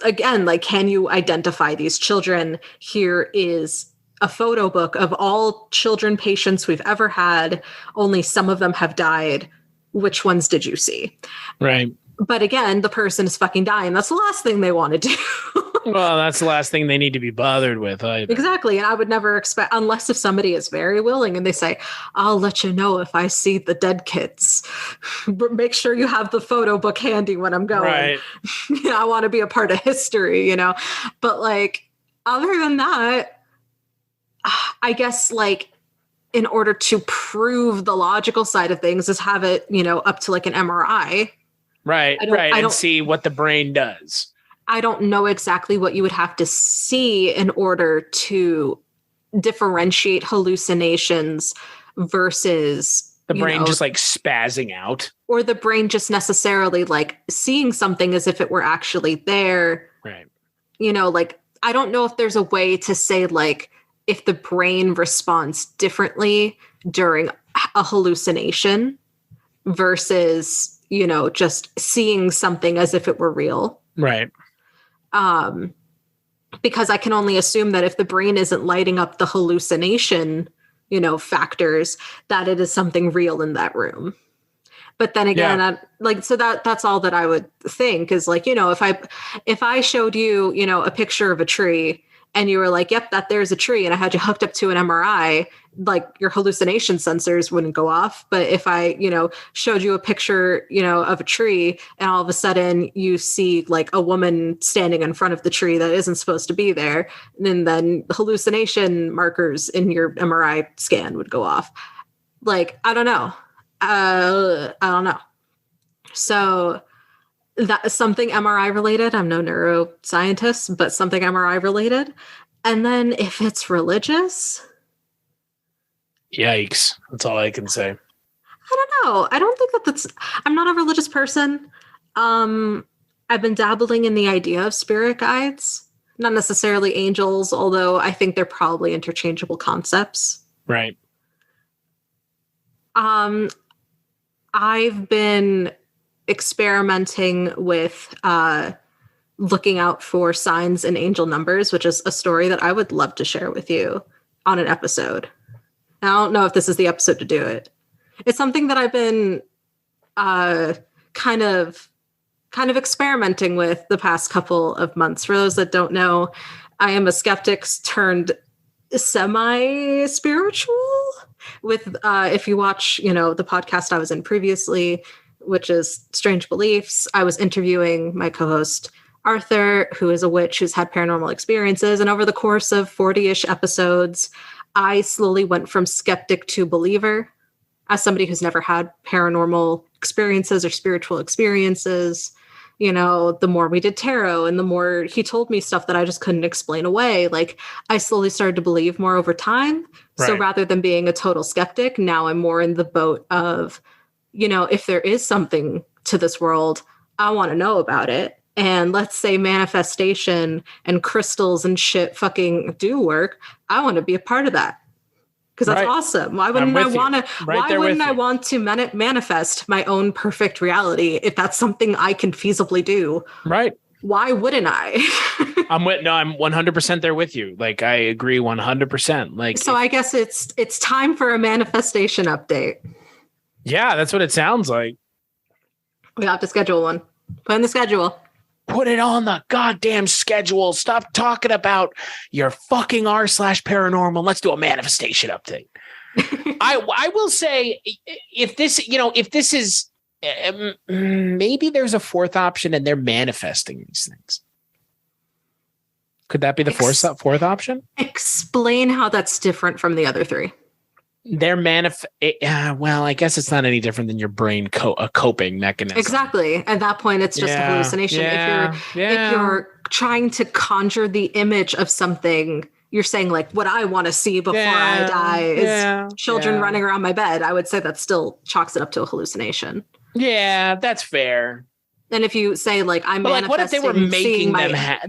again, like, can you identify these children? Here is a photo book of all children patients we've ever had. Only some of them have died. Which ones did you see? Right. But again, the person is fucking dying. That's the last thing they want to do. Well, that's the last thing they need to be bothered with either. Exactly. And I would never expect, unless if somebody is very willing and they say, I'll let you know if I see the dead kids. Make sure you have the photo book handy when I'm going. Right. I want to be a part of history, But like, other than that, I guess like, in order to prove the logical side of things is have it, up to like an MRI. Right. And see what the brain does. I don't know exactly what you would have to see in order to differentiate hallucinations versus the brain just like spazzing out, or the brain just necessarily like seeing something as if it were actually there. Right. Like, I don't know if there's a way to say like, if the brain responds differently during a hallucination versus, just seeing something as if it were real. Right. Because I can only assume that if the brain isn't lighting up the hallucination, factors, that it is something real in that room. But then again, that's all that I would think is like, if I showed you, a picture of a tree and you were like, yep, there's a tree, and I had you hooked up to an MRI, like your hallucination sensors wouldn't go off. But if I, showed you a picture, of a tree, and all of a sudden you see like a woman standing in front of the tree that isn't supposed to be there, and then the hallucination markers in your MRI scan would go off. Like, I don't know. I don't know. So that is something MRI related. I'm no neuroscientist, but something MRI related. And then if it's religious, yikes. That's all I can say. I don't know. I don't think that's, I'm not a religious person. I've been dabbling in the idea of spirit guides, not necessarily angels, although I think they're probably interchangeable concepts. Right. I've been experimenting with looking out for signs and angel numbers, which is a story that I would love to share with you on an episode. I don't know if this is the episode to do it. It's something that I've been kind of experimenting with the past couple of months. For those that don't know, I am a skeptic turned semi-spiritual. With if you watch, the podcast I was in previously, which is Strange Beliefs, I was interviewing my co-host Arthur, who is a witch who's had paranormal experiences. And over the course of 40-ish episodes, I slowly went from skeptic to believer as somebody who's never had paranormal experiences or spiritual experiences. The more we did tarot and the more he told me stuff that I just couldn't explain away, like I slowly started to believe more over time. Right. So rather than being a total skeptic, now I'm more in the boat of, if there is something to this world, I want to know about it. And let's say manifestation and crystals and shit fucking do work. I want to be a part of that. Because that's awesome. Why wouldn't I want to? Why wouldn't I want to manifest my own perfect reality if that's something I can feasibly do? Right. Why wouldn't I? I'm 100% there with you. Like I agree 100%. Like so, I guess it's time for a manifestation update. Yeah, that's what it sounds like. We have to schedule one. Put in the schedule. Put it on the goddamn schedule. Stop talking about your fucking r/paranormal. Let's do a manifestation update. I will say if this is maybe there's a fourth option and they're manifesting these things. Could that be the fourth option? Explain how that's different from the other three. They're well, I guess it's not any different than your brain a coping mechanism. Exactly. At that point, it's just a hallucination. If you're trying to conjure the image of something, you're saying like what I want to see before I die is children running around my bed, I would say that still chalks it up to a hallucination. Yeah, that's fair. And if you say like I'm but like, what if they were making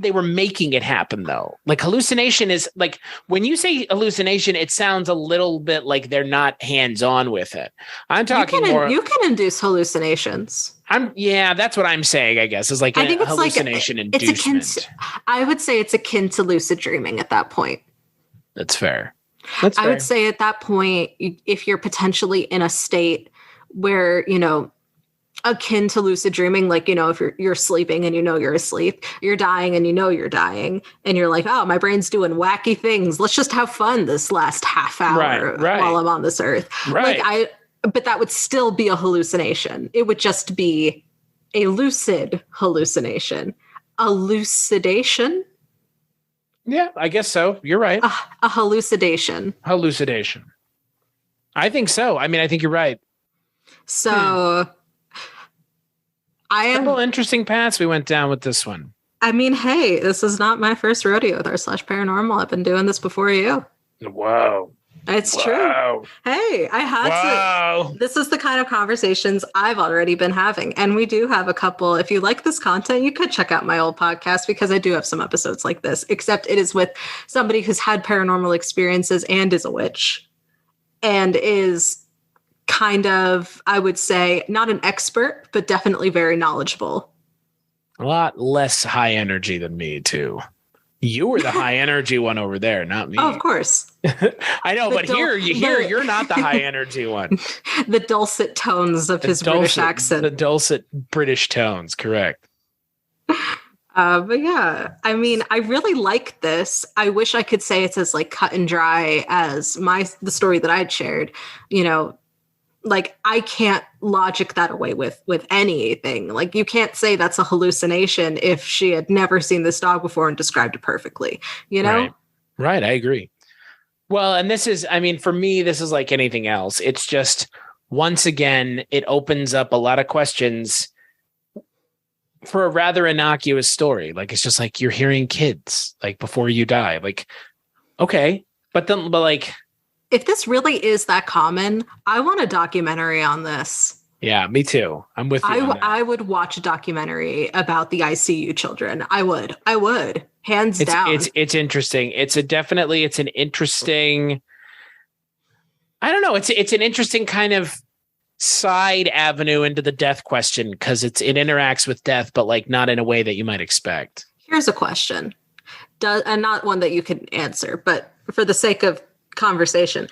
they were making it happen though? Like hallucination is like when you say hallucination, it sounds a little bit like they're not hands on with it. I'm talking more. You can induce hallucinations. That's what I'm saying. I guess is like I think it's hallucination like inducement. I would say it's akin to lucid dreaming at that point. That's fair. I would say at that point, if you're potentially in a state where akin to lucid dreaming, like, if you're sleeping and you're asleep, you're dying and you're dying, and you're like, oh, my brain's doing wacky things. Let's just have fun this last half hour while I'm on this earth. Right. But that would still be a hallucination. It would just be a lucid hallucination. A lucidation? Yeah, I guess so. You're right. A hallucination. Hallucination. I think so. I mean, I think you're right. So... Couple interesting paths we went down with this one. I mean, hey, this is not my first rodeo with r/paranormal. I've been doing this before you. Whoa. It's true. Hey, I had to. This is the kind of conversations I've already been having. And we do have a couple. If you like this content, you could check out my old podcast because I do have some episodes like this, except it is with somebody who's had paranormal experiences and is a witch and is kind of, I would say, not an expert, but definitely very knowledgeable. A lot less high energy than me, too. You were the high energy one over there, not me. Oh, of course. I know, but here you're not the high energy one. The dulcet tones of his British accent. The dulcet British tones, correct. But yeah, I mean, I really like this. I wish I could say it's as like cut and dry as the story that I'd shared, like I can't logic that away with anything. Like you can't say that's a hallucination if she had never seen this dog before and described it perfectly, Right. I agree. Well, and this is, I mean, for me, this is like anything else. It's just, once again, it opens up a lot of questions for a rather innocuous story. Like, it's just like, you're hearing kids like before you die. Like, okay. But like, if this really is that common, I want a documentary on this. Yeah, me too. I'm with you. I would watch a documentary about the ICU children. I would. Hands down. It's interesting. It's an interesting, I don't know. It's an interesting kind of side avenue into the death question because it interacts with death, but like not in a way that you might expect. Here's a question. And not one that you can answer, but for the sake of conversation,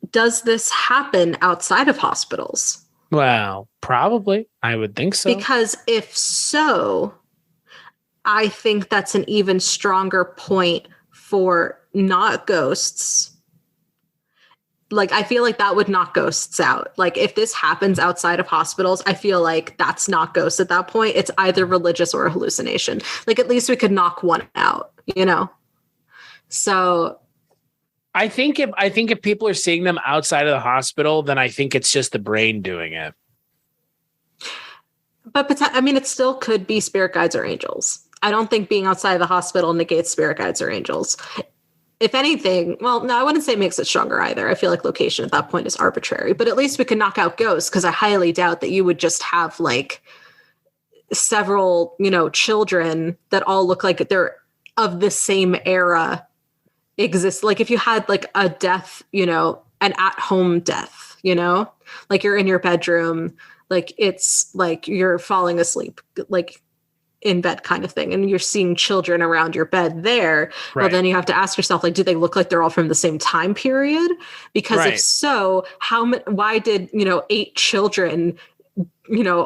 does this happen outside of hospitals? Well, probably. I would think so. Because if so, I think that's an even stronger point for not ghosts. Like, I feel like that would knock ghosts out. Like, if this happens outside of hospitals, I feel like that's not ghosts at that point. It's either religious or a hallucination. Like, at least we could knock one out, So I think if people are seeing them outside of the hospital, then I think it's just the brain doing it. But it still could be spirit guides or angels. I don't think being outside of the hospital negates spirit guides or angels. If anything, well, no, I wouldn't say it makes it stronger either. I feel like location at that point is arbitrary, but at least we can knock out ghosts because I highly doubt that you would just have like several, children that all look like they're of the same era exist. Like if you had like a death, an at-home death, like you're in your bedroom, like it's like you're falling asleep, like in bed kind of thing, and you're seeing children around your bed there. Right. Well, then you have to ask yourself, like, do they look like they're all from the same time period? Because if so, why did 8 children,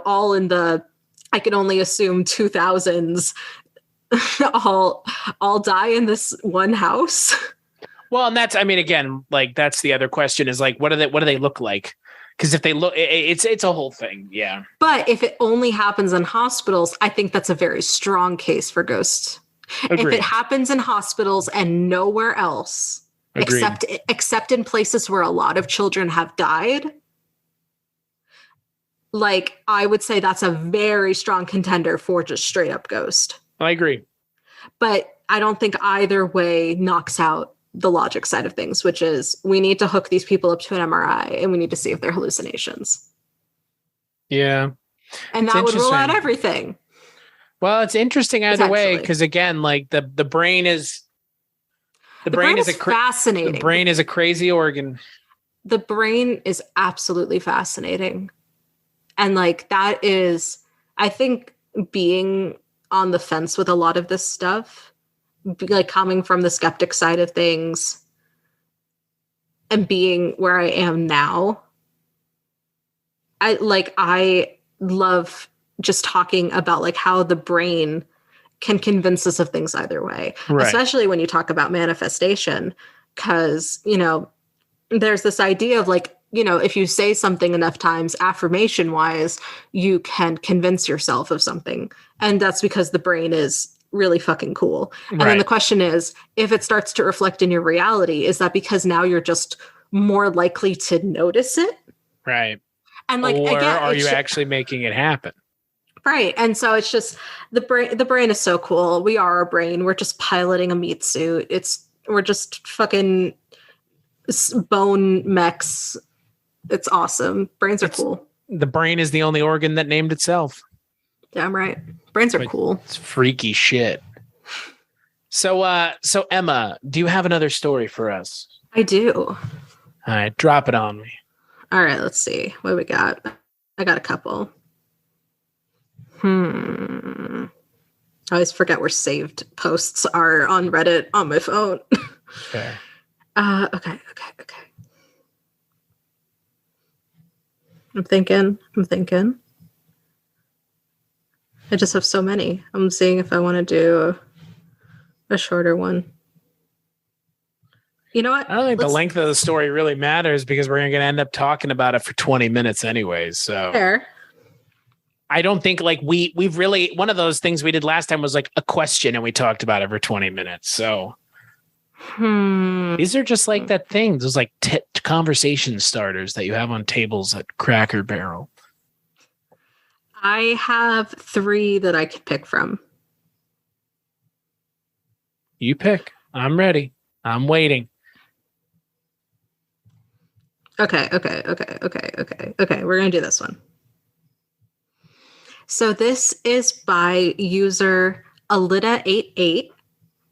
all in the, I can only assume 2000s, all die in this one house? Well, and that's, again, like that's the other question is like, what do they look like? Because if they look, it's a whole thing. Yeah. But if it only happens in hospitals, I think that's a very strong case for ghosts. Agreed. If it happens in hospitals and nowhere else, except in places where a lot of children have died, like I would say that's a very strong contender for just straight up ghost. I agree. But I don't think either way knocks out the logic side of things, which is we need to hook these people up to an MRI and we need to see if they're hallucinations. Yeah. And that would rule out everything. Well, it's interesting either way, because again, like the brain is fascinating. The brain is a crazy organ. The brain is absolutely fascinating. And like that is, I think, being on the fence with a lot of this stuff, like coming from the skeptic side of things and being where I am now, I love just talking about like how the brain can convince us of things either way, right. Especially when you talk about manifestation, because, you know, there's this idea of like, you know, if you say something enough times, affirmation wise, you can convince yourself of something. And that's because the brain is really fucking cool. And then the question is, if it starts to reflect in your reality, is that because now you're just more likely to notice it? Right. And like, or again, are you actually making it happen? Right. And so it's just the brain is so cool. We are a brain. We're just piloting a meat suit. We're just fucking bone mechs. It's awesome. Brains are cool. The brain is the only organ that named itself. Damn right. Brains are cool. It's freaky shit. So Emma, do you have another story for us? I do. All right, drop it on me. All right, let's see. What do we got? I got a couple. I always forget where saved posts are on Reddit on my phone. Okay. Okay. I'm thinking. I just have so many. I'm seeing if I want to do a shorter one. You know what? I don't think the length of the story really matters because we're going to end up talking about it for 20 minutes anyways. So fair. I don't think like we've really, one of those things we did last time was like a question and we talked about it for 20 minutes. So these are just like that thing. Those like conversation starters that you have on tables at Cracker Barrel. I have 3 that I could pick from. You pick. I'm ready. I'm waiting. Okay. We're going to do this one. So this is by user Alita88,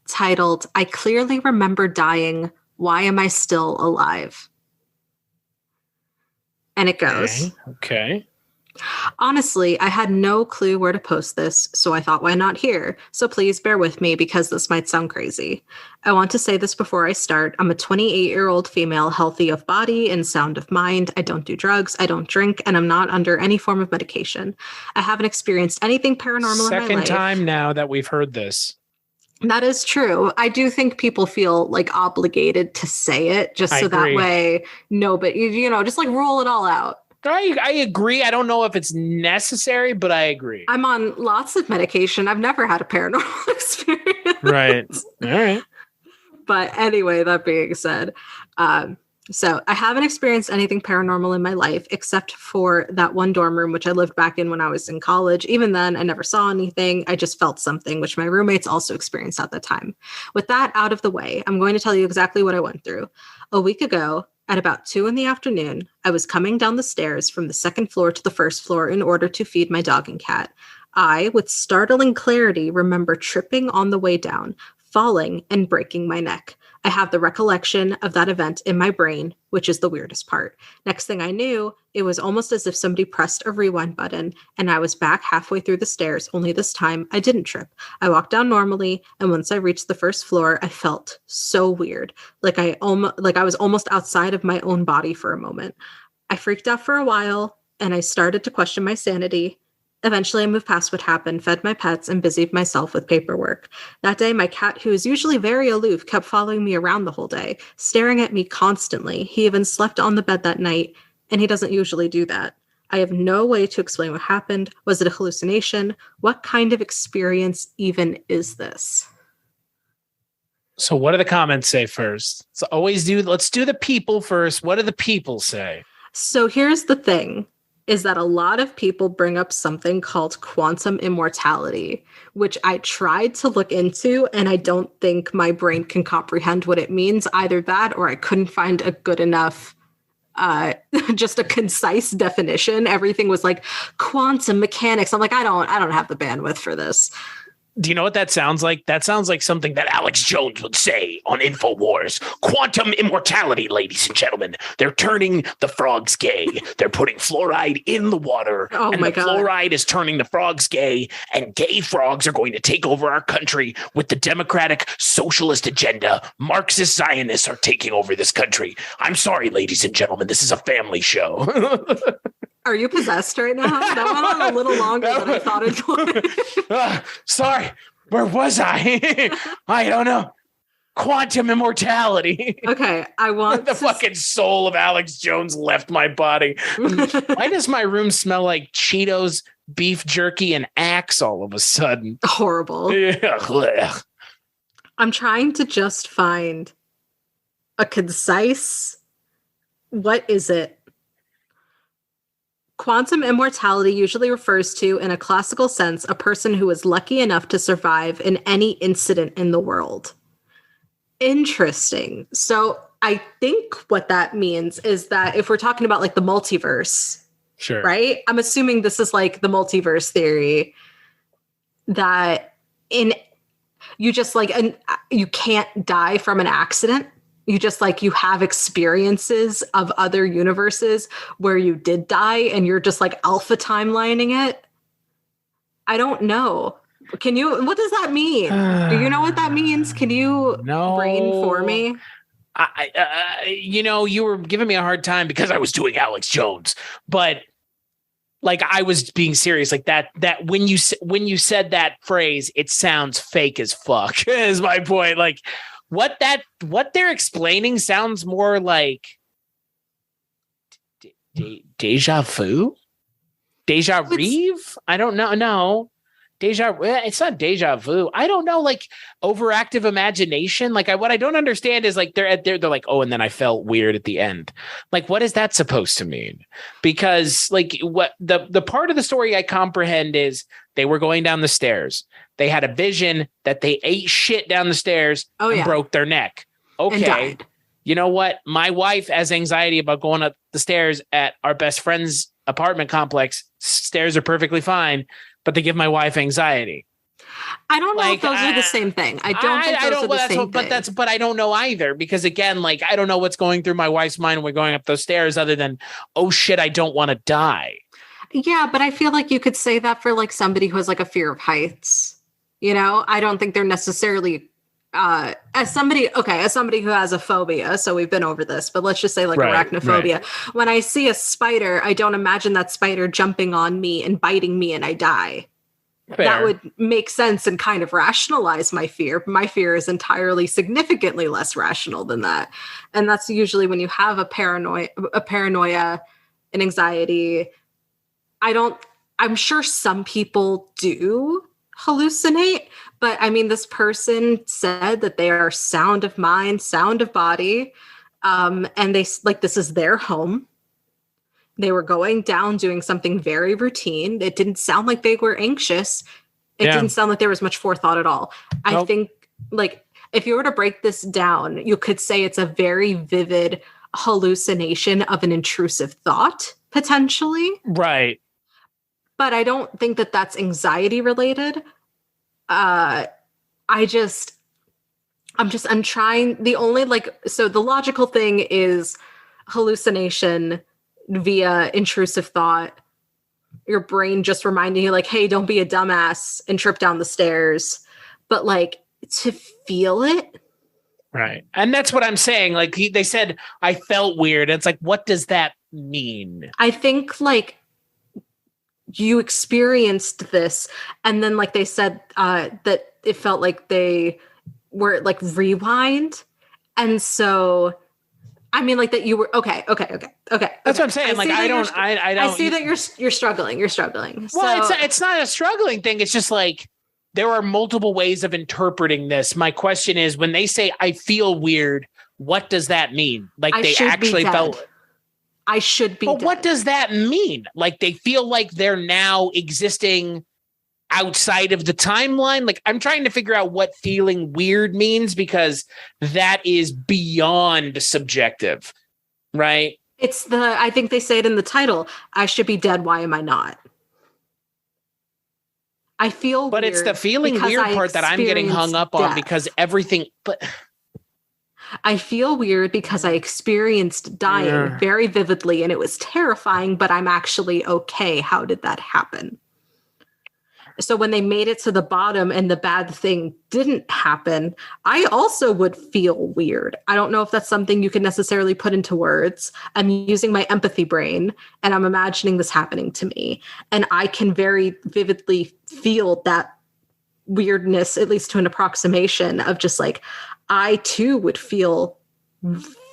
titled, "I clearly remember dying. Why am I still alive?" And it goes, Okay. "Honestly, I had no clue where to post this, so I thought, why not here? So please bear with me because this might sound crazy. I want to say this before I start. I'm a 28-year-old female, healthy of body and sound of mind. I don't do drugs, I don't drink, and I'm not under any form of medication. I haven't experienced anything paranormal in my life." Second time now that we've heard this. That is true. I do think people feel like obligated to say it just so that way, no, but you know, just like rule it all out. I agree. I don't know if it's necessary, but I agree. I'm on lots of medication. I've never had a paranormal experience. Right. All right. But anyway, that being said, so I haven't experienced anything paranormal in my life except for that one dorm room, which I lived back in when I was in college. Even then, I never saw anything. I just felt something, which my roommates also experienced at the time. With that out of the way, I'm going to tell you exactly what I went through. A week ago, at about 2 p.m, I was coming down the stairs from the second floor to the first floor in order to feed my dog and cat. I, with startling clarity, remember tripping on the way down, falling, and breaking my neck. I have the recollection of that event in my brain, which is the weirdest part. Next thing I knew, it was almost as if somebody pressed a rewind button and I was back halfway through the stairs, only this time I didn't trip. I walked down normally, and once I reached the first floor, I felt so weird, like I was almost outside of my own body for a moment. I freaked out for a while, and I started to question my sanity. Eventually, I moved past what happened, fed my pets, and busied myself with paperwork. That day, my cat, who is usually very aloof, kept following me around the whole day, staring at me constantly. He even slept on the bed that night, and he doesn't usually do that. I have no way to explain what happened. Was it a hallucination? What kind of experience even is this? So what do the comments say first? Let's do the people first. What do the people say? So here's the thing. is that a lot of people bring up something called quantum immortality, which I tried to look into, and I don't think my brain can comprehend what it means. Either that, or I couldn't find a good enough, just a concise definition. Everything was like quantum mechanics. I'm like, I don't have the bandwidth for this. Do you know what that sounds like? That sounds like something that Alex Jones would say on InfoWars. Quantum immortality, ladies and gentlemen. They're turning the frogs gay. They're putting fluoride in the water. Oh and my the God. fluoride is turning the frogs gay. And gay frogs are going to take over our country with the democratic socialist agenda. Marxist Zionists are taking over this country. I'm sorry, ladies and gentlemen. This is a family show. Are you possessed right now? That went on a little longer than I thought it would. Sorry, where was I? I don't know. Quantum immortality. Okay, I want the fucking soul of Alex Jones left my body. Why does my room smell like Cheetos, beef jerky, and Axe all of a sudden? Horrible. Yeah. I'm trying to just find a concise, what is it? Quantum immortality usually refers to, in a classical sense, a person who is lucky enough to survive in any incident in the world. Interesting. So I think what that means is that if we're talking about like the multiverse, Sure. right? I'm assuming this is like the multiverse theory that you just like, you can't die from an accident. You just like, you have experiences of other universes where you did die and you're just like alpha timelining it. I don't know. What does that mean? Do you know what that means? Can you brain for me? You were giving me a hard time because I was doing Alex Jones, but like I was being serious. Like that when you said that phrase, it sounds fake as fuck. Is my point. Like what they're explaining sounds more like deja vu, deja reeve. I don't know. No. It's not deja vu. I don't know, like overactive imagination. Like what I don't understand is like they're like, oh, and then I felt weird at the end. Like, what is that supposed to mean? Because like what the part of the story I comprehend is they were going down the stairs. They had a vision that they ate shit down the stairs and broke their neck. Okay. You know what? My wife has anxiety about going up the stairs at our best friend's apartment complex. Stairs are perfectly fine, but they give my wife anxiety. I don't know if those are the same thing. I don't think those are the same thing. But I don't know either, because again, like I don't know what's going through my wife's mind when we're going up those stairs other than, oh shit, I don't want to die. Yeah, but I feel like you could say that for like somebody who has like a fear of heights. You know, I don't think they're necessarily as somebody who has a phobia, so we've been over this, but let's just say like arachnophobia. Right. When I see a spider, I don't imagine that spider jumping on me and biting me and I die. Fair. That would make sense and kind of rationalize my fear. My fear is entirely significantly less rational than that. And that's usually when you have a paranoia, an anxiety. I'm sure some people do hallucinate, but I mean, this person said that they are sound of mind, sound of body. And they like, this is their home. They were going down, doing something very routine. It didn't sound like they were anxious. It didn't sound like there was much forethought at all. Nope. I think like if you were to break this down, you could say it's a very vivid hallucination of an intrusive thought, potentially. Right. But I don't think that that's anxiety related. I'm trying, the only so the logical thing is hallucination via intrusive thought, your brain just reminding you like, hey, don't be a dumbass and trip down the stairs. But like to feel it. Right. And that's what I'm saying. Like they said, I felt weird. It's like, what does that mean? I think like you experienced this and then like they said that it felt like they were like rewind. And so I mean, like that you were okay. That's what I'm saying. Like, I don't. I see that you're struggling. You're struggling. Well, it's not a struggling thing. It's just like there are multiple ways of interpreting this. My question is, when they say I feel weird, what does that mean? Like they actually felt. I should be But dead. what does that mean? Like they feel like they're now existing outside of the timeline? Like I'm trying to figure out what feeling weird means, because that is beyond subjective, right? I think they say it in the title, I should be dead, why am I not? I feel But weird. it's the feeling weird part that I'm getting hung up on, because everything, but I feel weird because I experienced dying very vividly and it was terrifying, but I'm actually okay. How did that happen? So when they made it to the bottom and the bad thing didn't happen, I also would feel weird. I don't know if that's something you can necessarily put into words. I'm using my empathy brain and I'm imagining this happening to me. And I can very vividly feel that weirdness, at least to an approximation of just like, I too would feel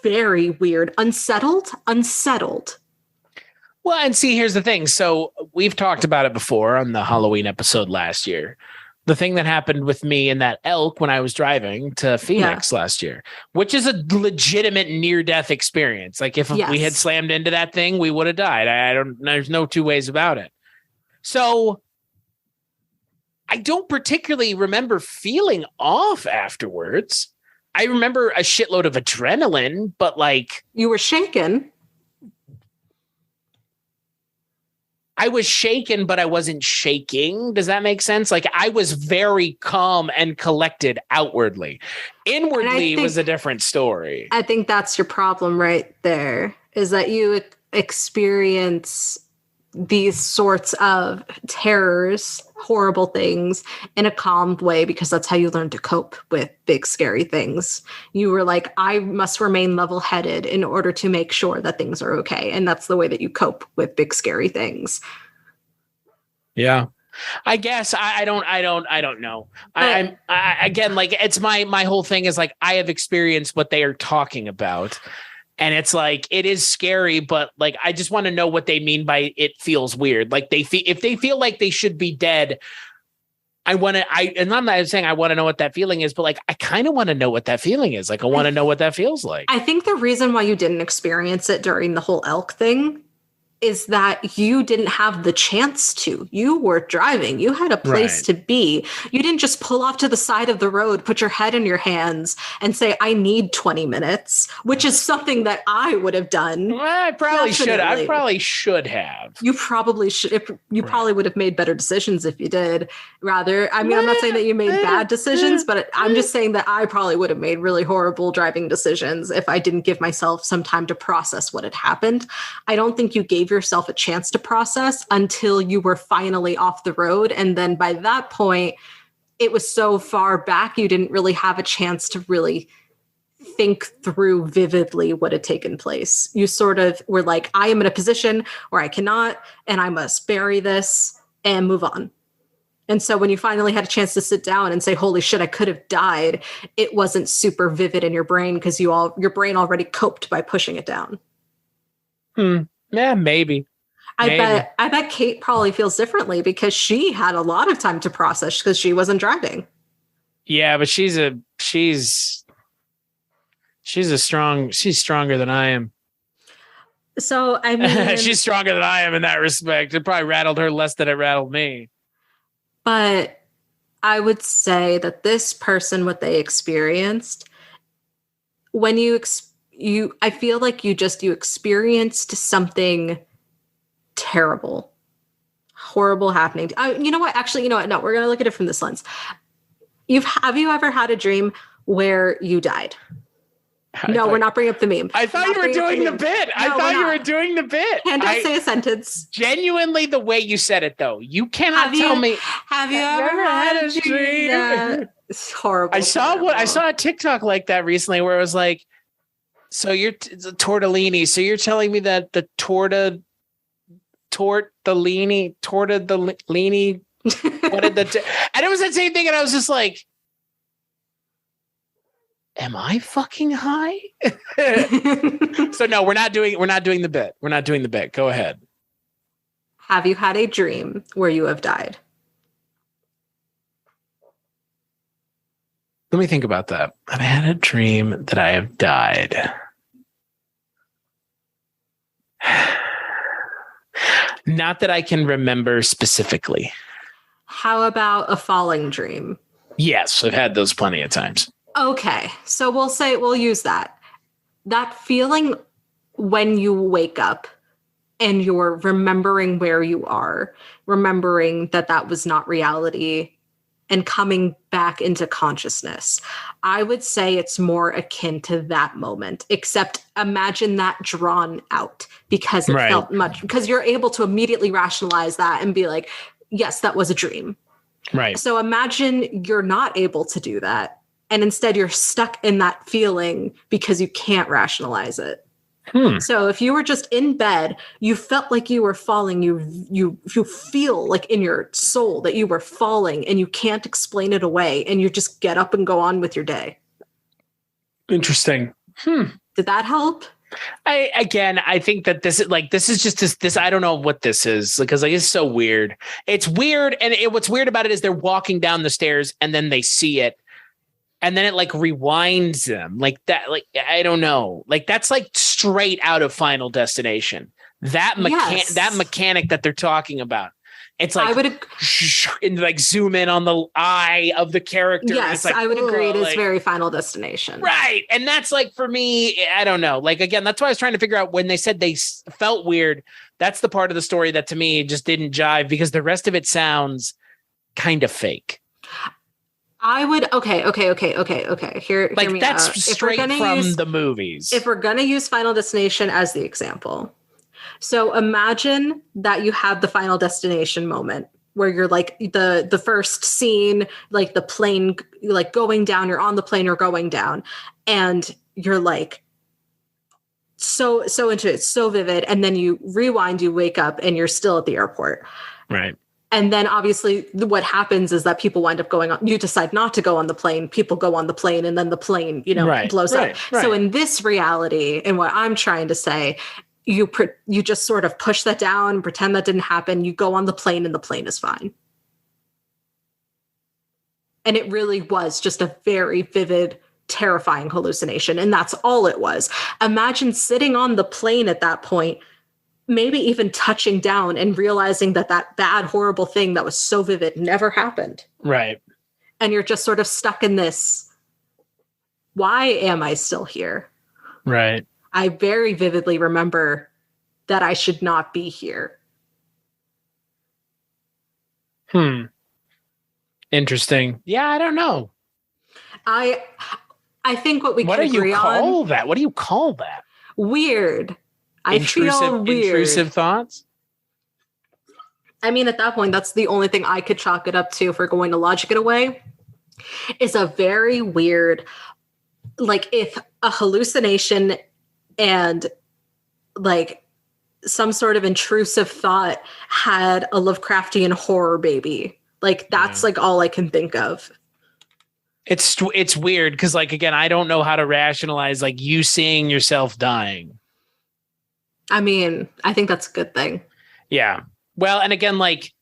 very weird, unsettled. well, and see, here's the thing. So we've talked about it before on the Halloween episode last year. The thing that happened with me in that elk when I was driving to Phoenix last year, which is a legitimate near-death experience. Like if we had slammed into that thing, we would have died. There's no two ways about it. So I don't particularly remember feeling off afterwards. I remember a shitload of adrenaline, but like you were shaken. I was shaken, but I wasn't shaking. Does that make sense? Like I was very calm and collected outwardly. Inwardly, it was a different story. I think that's your problem right there, is that you experience these sorts of terrors, horrible things in a calmed way, because that's how you learn to cope with big, scary things. You were like, I must remain level-headed in order to make sure that things are okay. And that's the way that you cope with big, scary things. Yeah. I guess I don't know. I again, like it's my whole thing is like, I have experienced what they are talking about. And it's like, it is scary, but like, I just want to know what they mean by it feels weird. Like if they feel like they should be dead, and I'm not saying I want to know what that feeling is, but like, I kind of want to know what that feeling is. Like, I want to know what that feels like. I think the reason why you didn't experience it during the whole elk thing is that you didn't have the chance to. You were driving. You had a place to be. You didn't just pull off to the side of the road, put your head in your hands, and say, I need 20 minutes, which is something that I would have done. Well, I probably should. I probably should have. You probably should. You probably would have made better decisions if you did. Rather, I mean, I'm not saying that you made bad decisions, but I'm just saying that I probably would have made really horrible driving decisions if I didn't give myself some time to process what had happened. I don't think you gave yourself a chance to process until you were finally off the road. And then by that point, it was so far back, you didn't really have a chance to really think through vividly what had taken place. You sort of were like, I am in a position where I cannot, and I must bury this and move on. And so when you finally had a chance to sit down and say, holy shit, I could have died, it wasn't super vivid in your brain because your brain already coped by pushing it down. Yeah, maybe. I bet Kate probably feels differently because she had a lot of time to process because she wasn't driving. Yeah, but she's stronger than I am. So I mean, she's stronger than I am in that respect. It probably rattled her less than it rattled me. But I would say that this person, what they experienced, when I feel like you experienced something terrible, horrible happening. You know what? Actually, you know what? No, we're going to look at it from this lens. Have you ever had a dream where you died? We're not bringing up the meme. I thought you were doing the bit. I thought you were doing the bit. Can't I say a sentence? Genuinely, the way you said it, though, you cannot tell me. Have you ever had a dream? It's horrible. I saw a TikTok like that recently where it was like, so you're tortellini. So you're telling me that the tortellini, what did and it was that same thing, and I was just like, am I fucking high? So no, we're not doing the bit. We're not doing the bit. Go ahead. Have you had a dream where you have died? Let me think about that. I've had a dream that I have died. Not that I can remember specifically. How about a falling dream? Yes, I've had those plenty of times. Okay, so we'll use that. That feeling when you wake up and you're remembering where you are, remembering that that was not reality, and coming back into consciousness. I would say it's more akin to that moment, except imagine that drawn out because it felt much, because you're able to immediately rationalize that and be like, yes, that was a dream. Right. So imagine you're not able to do that. And instead you're stuck in that feeling because you can't rationalize it. So if you were just in bed, you felt like you were falling, you feel like in your soul that you were falling and you can't explain it away and you just get up and go on with your day. Interesting. Did that help? I think that this is just this I don't know what this is, because like it's so weird. It's weird, and what's weird about it is they're walking down the stairs and then they see it. And then it like rewinds them like that. Like, I don't know. Like that's like straight out of Final Destination. That mechanic that they're talking about. It's like, and like zoom in on the eye of the character. Yes, like, I would agree. It is very Final Destination. Right. And that's like, for me, I don't know. Like, again, that's why I was trying to figure out when they said they felt weird. That's the part of the story that to me just didn't jive, because the rest of it sounds kind of fake. I would okay. Hear like me that's out. Straight from the movies. If we're gonna use Final Destination as the example, so imagine that you have the Final Destination moment where you're like the first scene, like the plane, like going down. You're on the plane or going down, and you're like so into it, so vivid, and then you rewind, you wake up, and you're still at the airport. Right. And then obviously what happens is that people wind up going on, you decide not to go on the plane, people go on the plane, and then the plane, blows up. Right. So in this reality, and what I'm trying to say, you just sort of push that down, pretend that didn't happen, you go on the plane and the plane is fine. And it really was just a very vivid, terrifying hallucination. And that's all it was. Imagine sitting on the plane at that point, maybe even touching down and realizing that bad, horrible thing that was so vivid never happened. Right. And you're just sort of stuck in this, why am I still here? Right. I very vividly remember that I should not be here. Interesting. Yeah, I don't know. I think what do you call that? What do you call that? Weird. I feel weird. Intrusive thoughts? I mean, at that point, that's the only thing I could chalk it up to, if we're going to logic it away, is a very weird, like if a hallucination and like some sort of intrusive thought had a Lovecraftian horror baby. Like that's like all I can think of. It's weird because, like, again, I don't know how to rationalize like you seeing yourself dying. I mean, I think that's a good thing. Yeah. Well, and again, like,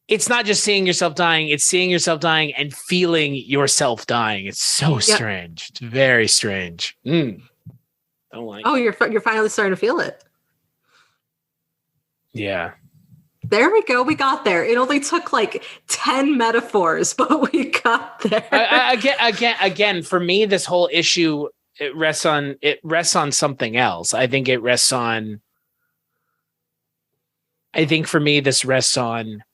it's not just seeing yourself dying, it's seeing yourself dying and feeling yourself dying. It's so strange. It's very strange. Don't like it. You're finally starting to feel it. Yeah. There we go. We got there. It only took like 10 metaphors, but we got there. Again, for me, this whole issue, it rests on something else. I think for me, this rests on,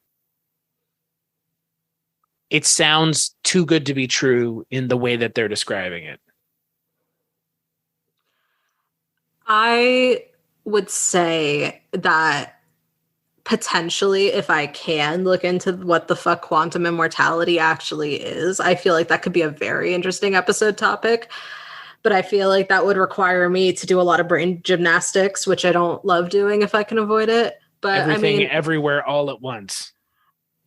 it sounds too good to be true in the way that they're describing it. I would say that potentially, if I can look into what the fuck quantum immortality actually is, I feel like that could be a very interesting episode topic. But I feel like that would require me to do a lot of brain gymnastics, which I don't love doing if I can avoid it. But everything, everywhere, all at once.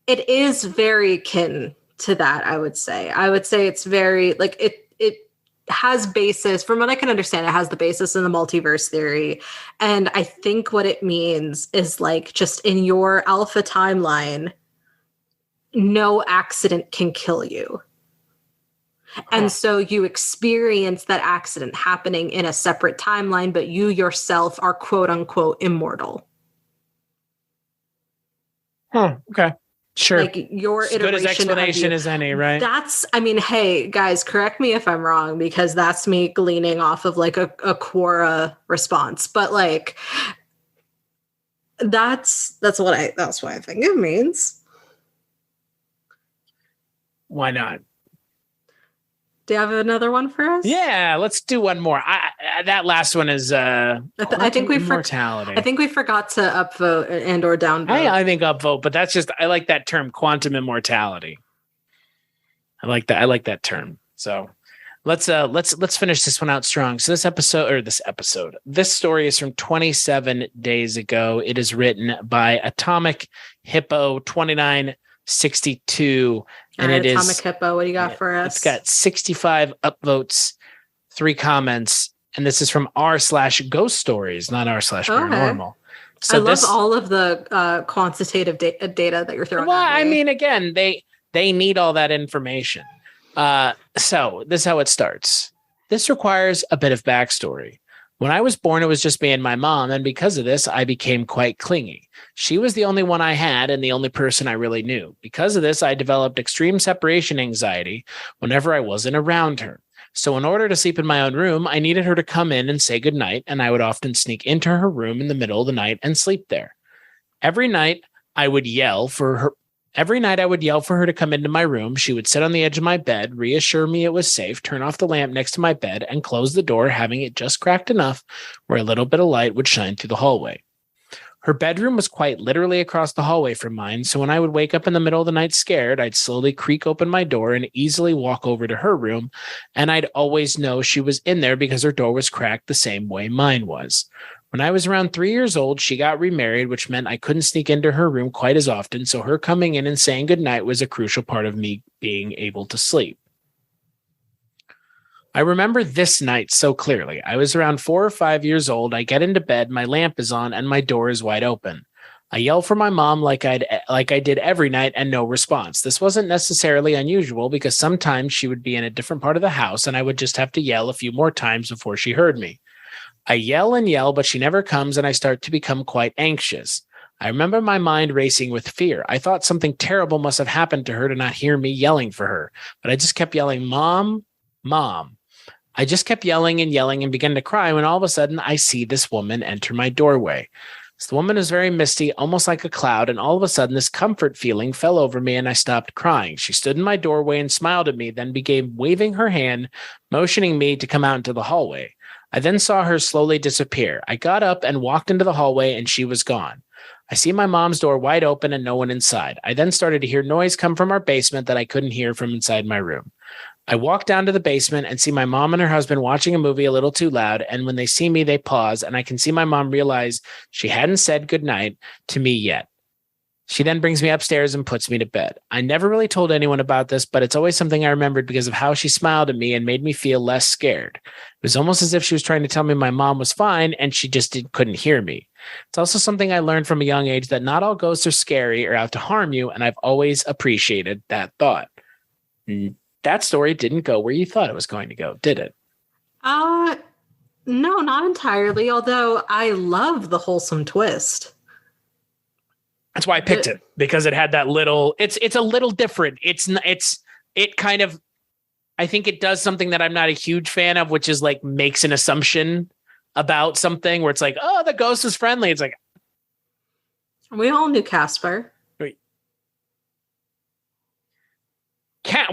It is very akin to that, I would say. I would say it's very, like, it has basis, from what I can understand, it has the basis in the multiverse theory. And I think what it means is, like, just in your alpha timeline, no accident can kill you. And so you experience that accident happening in a separate timeline, but you yourself are quote unquote immortal. Okay. Sure. Like your as good as iteration explanation of you. as any, right? That's, I mean, hey guys, correct me if I'm wrong, because that's me gleaning off of like a Quora response. But like that's what I think it means. Why not? Do you have another one for us? Yeah, let's do one more. That last one is I think immortality. I think we forgot to upvote and or downvote. I think upvote, but that's just, I like that term, quantum immortality. I like that term. So let's finish this one out strong. So this story is from 27 days ago. It is written by Atomic Hippo 2962. And right, it Atomic is Hippo, what do you got for us? It's got 65 upvotes, 3 comments, and this is from r/ghost stories, not r/paranormal. Okay. So I love all of the quantitative data that you're throwing. Well, I mean, again, they need all that information. So this is how it starts. This requires a bit of backstory. When I was born, it was just me and my mom, and because of this, I became quite clingy. She was the only one I had and the only person I really knew. Because of this, I developed extreme separation anxiety whenever I wasn't around her. So in order to sleep in my own room, I needed her to come in and say goodnight, and I would often sneak into her room in the middle of the night and sleep there. Every night, I would yell for her to come into my room. She would sit on the edge of my bed, reassure me it was safe, turn off the lamp next to my bed, and close the door, having it just cracked enough where a little bit of light would shine through the hallway. Her bedroom was quite literally across the hallway from mine, so when I would wake up in the middle of the night scared, I'd slowly creak open my door and easily walk over to her room, and I'd always know she was in there because her door was cracked the same way mine was. When I was around 3 years old, she got remarried, which meant I couldn't sneak into her room quite as often, so her coming in and saying goodnight was a crucial part of me being able to sleep. I remember this night so clearly. I was around 4 or 5 years old. I get into bed, my lamp is on, and my door is wide open. I yell for my mom like I did every night, and no response. This wasn't necessarily unusual because sometimes she would be in a different part of the house, and I would just have to yell a few more times before she heard me. I yell and yell, but she never comes, and I start to become quite anxious. I remember my mind racing with fear. I thought something terrible must have happened to her to not hear me yelling for her, but I just kept yelling, "Mom, Mom." I just kept yelling and began to cry when all of a sudden I see this woman enter my doorway. The woman is very misty, almost like a cloud, and all of a sudden this comfort feeling fell over me and I stopped crying. She stood in my doorway and smiled at me, then began waving her hand, motioning me to come out into the hallway. I then saw her slowly disappear. I got up and walked into the hallway and she was gone. I see my mom's door wide open and no one inside. I then started to hear noise come from our basement that I couldn't hear from inside my room. I walk down to the basement and see my mom and her husband watching a movie a little too loud, and when they see me, they pause, and I can see my mom realize she hadn't said goodnight to me yet. She then brings me upstairs and puts me to bed. I never really told anyone about this, but it's always something I remembered because of how she smiled at me and made me feel less scared. It was almost as if she was trying to tell me my mom was fine and she just couldn't hear me. It's also something I learned from a young age that not all ghosts are scary or out to harm you, and I've always appreciated that thought. That story didn't go where you thought it was going to go, did it? No, not entirely, although I love the wholesome twist. That's why I picked it, because it had that little, it's a little different. It kind of, I think it does something that I'm not a huge fan of, which is like makes an assumption about something where it's like, oh, the ghost is friendly. It's like, we all knew Casper.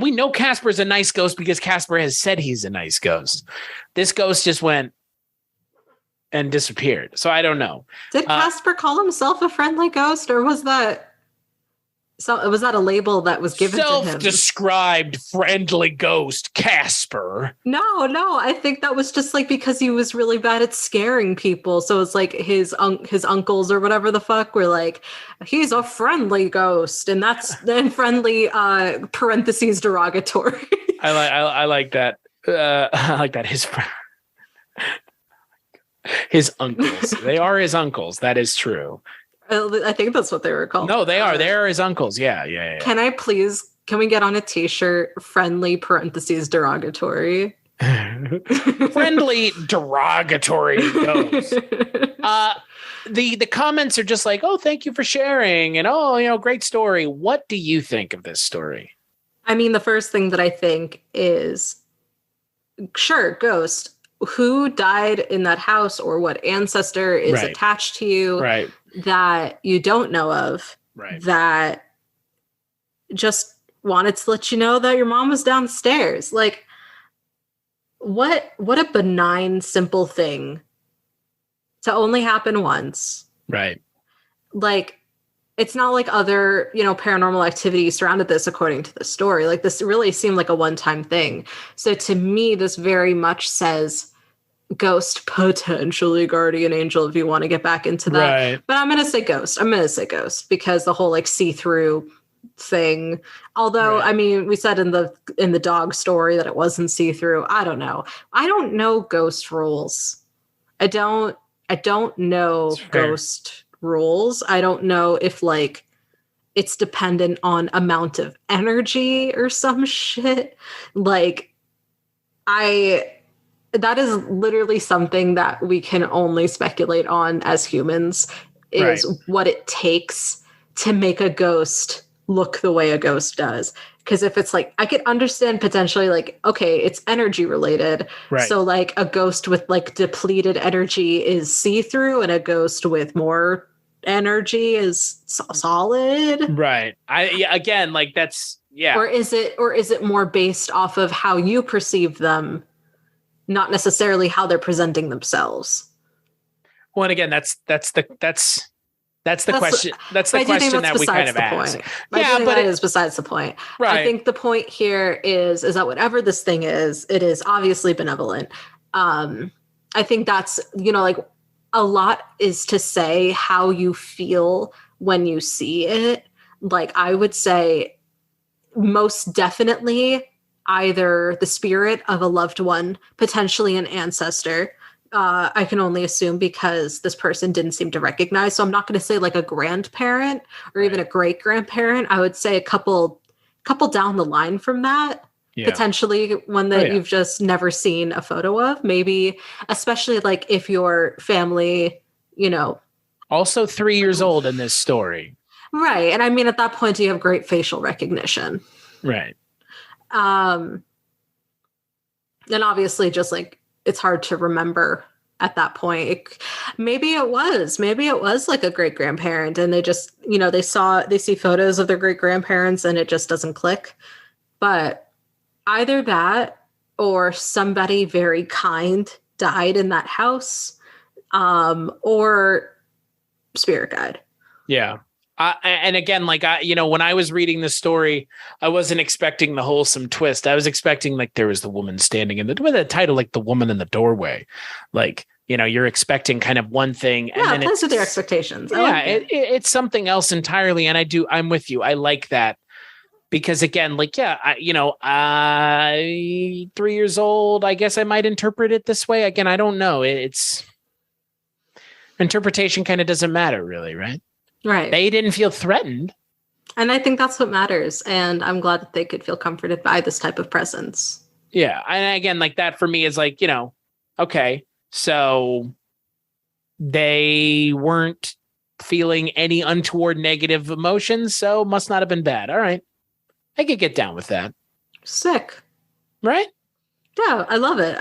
We know Casper's a nice ghost because Casper has said he's a nice ghost. This ghost just went and disappeared. So I don't know. Did Casper call himself a friendly ghost, or was that a label that was given to him? Self-described friendly ghost, Casper. No, I think that was just like because he was really bad at scaring people. So it's like his uncles or whatever the fuck were like, he's a friendly ghost, and that's then friendly parentheses derogatory. I like that. I like that. His uncles. They are his uncles. That is true. I think that's what they were called. No, they are. They are his uncles. Yeah. Can I please Can we get on a t-shirt, friendly parentheses derogatory? Friendly derogatory ghost. The comments are just like, oh, thank you for sharing, and oh, great story. What do you think of this story? I mean, the first thing that I think is, sure, ghost. Who died in that house, or what ancestor is attached to you that you don't know of, that just wanted to let you know that your mom was downstairs? Like, what a benign, simple thing to only happen once. Right. Like, it's not like other, paranormal activity surrounded this, according to the story. Like, this really seemed like a one-time thing. So to me, this very much says ghost, potentially guardian angel, if you want to get back into that. Right. But I'm going to say ghost because the whole like see-through thing. Although, I mean, we said in the dog story that it wasn't see-through. I don't know ghost rules. I don't know ghost rules. I don't know if like it's dependent on amount of energy or some shit. Like, that is literally something that we can only speculate on as humans, is what it takes to make a ghost look the way a ghost does. Because if it's like, I could understand potentially like, okay, it's energy related. So like a ghost with like depleted energy is see-through, and a ghost with more energy is solid. Right. Again, like that's, yeah. Or is it more based off of how you perceive them, not necessarily how they're presenting themselves? Well, and again, that's the question. That's the question that we kind of ask. But it is besides the point. I think the point here is that whatever this thing is, it is obviously benevolent. I think that's, like, a lot is to say how you feel when you see it. Like, I would say most definitely either the spirit of a loved one, potentially an ancestor. I can only assume because this person didn't seem to recognize. So I'm not going to say like a grandparent or even a great grandparent. I would say a couple down the line from that. Potentially one that you've just never seen a photo of. Maybe, especially like if your family, also 3 years old in this story. Right. And I mean, at that point, you have great facial recognition. Right. And obviously just like, it's hard to remember at that point. Maybe it was like a great grandparent, and they just, they see photos of their great grandparents and it just doesn't click. But either that or somebody very kind died in that house, or spirit guide. Yeah. And again, like when I was reading this story, I wasn't expecting the wholesome twist. I was expecting like there was the woman standing in with the title, like the woman in the doorway. Like, you're expecting kind of one thing, and then it plays with your expectations. It's something else entirely. And I'm with you. I like that because again, like, 3 years old, I guess I might interpret it this way. Again, I don't know. It's interpretation kind of doesn't matter really, right? Right. They didn't feel threatened. And I think that's what matters. And I'm glad that they could feel comforted by this type of presence. Yeah. And again, like that for me is like, okay, so they weren't feeling any untoward negative emotions, so must not have been bad. All right. I could get down with that. Sick. Right? Yeah, I love it.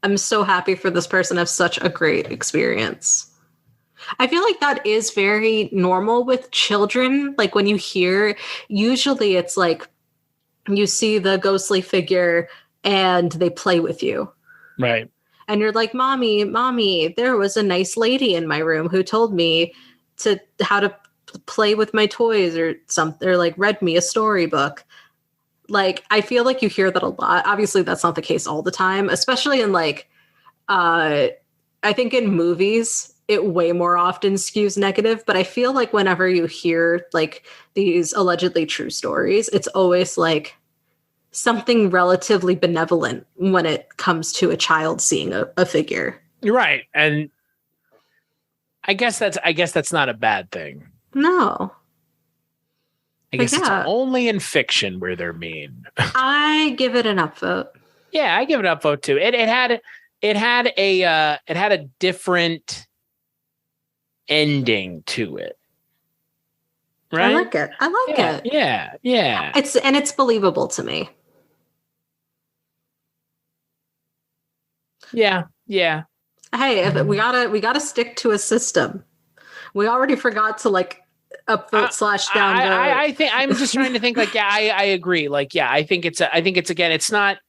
I'm so happy for this person to have such a great experience. I feel like that is very normal with children. Like when you hear, usually it's like you see the ghostly figure and they play with you. Right. And you're like, mommy, there was a nice lady in my room who told me how to play with my toys or something, or like read me a storybook. Like, I feel like you hear that a lot. Obviously, that's not the case all the time, especially in like, I think in movies, it way more often skews negative. But I feel like whenever you hear like these allegedly true stories, it's always like something relatively benevolent when it comes to a child seeing a figure. You're right. And I guess that's not a bad thing. No. I But guess it's yeah, only in fiction where they're mean. I give it an upvote. Yeah, I give it an upvote too. It had a different ending to it. I Right? like it. I like Yeah, it. yeah. It's believable to me. Yeah, yeah. Hey, if we gotta stick to a system. We already forgot to like upvote slash downvote. I think I'm just trying to think like, yeah, I agree. Like, yeah, I think it's again, it's not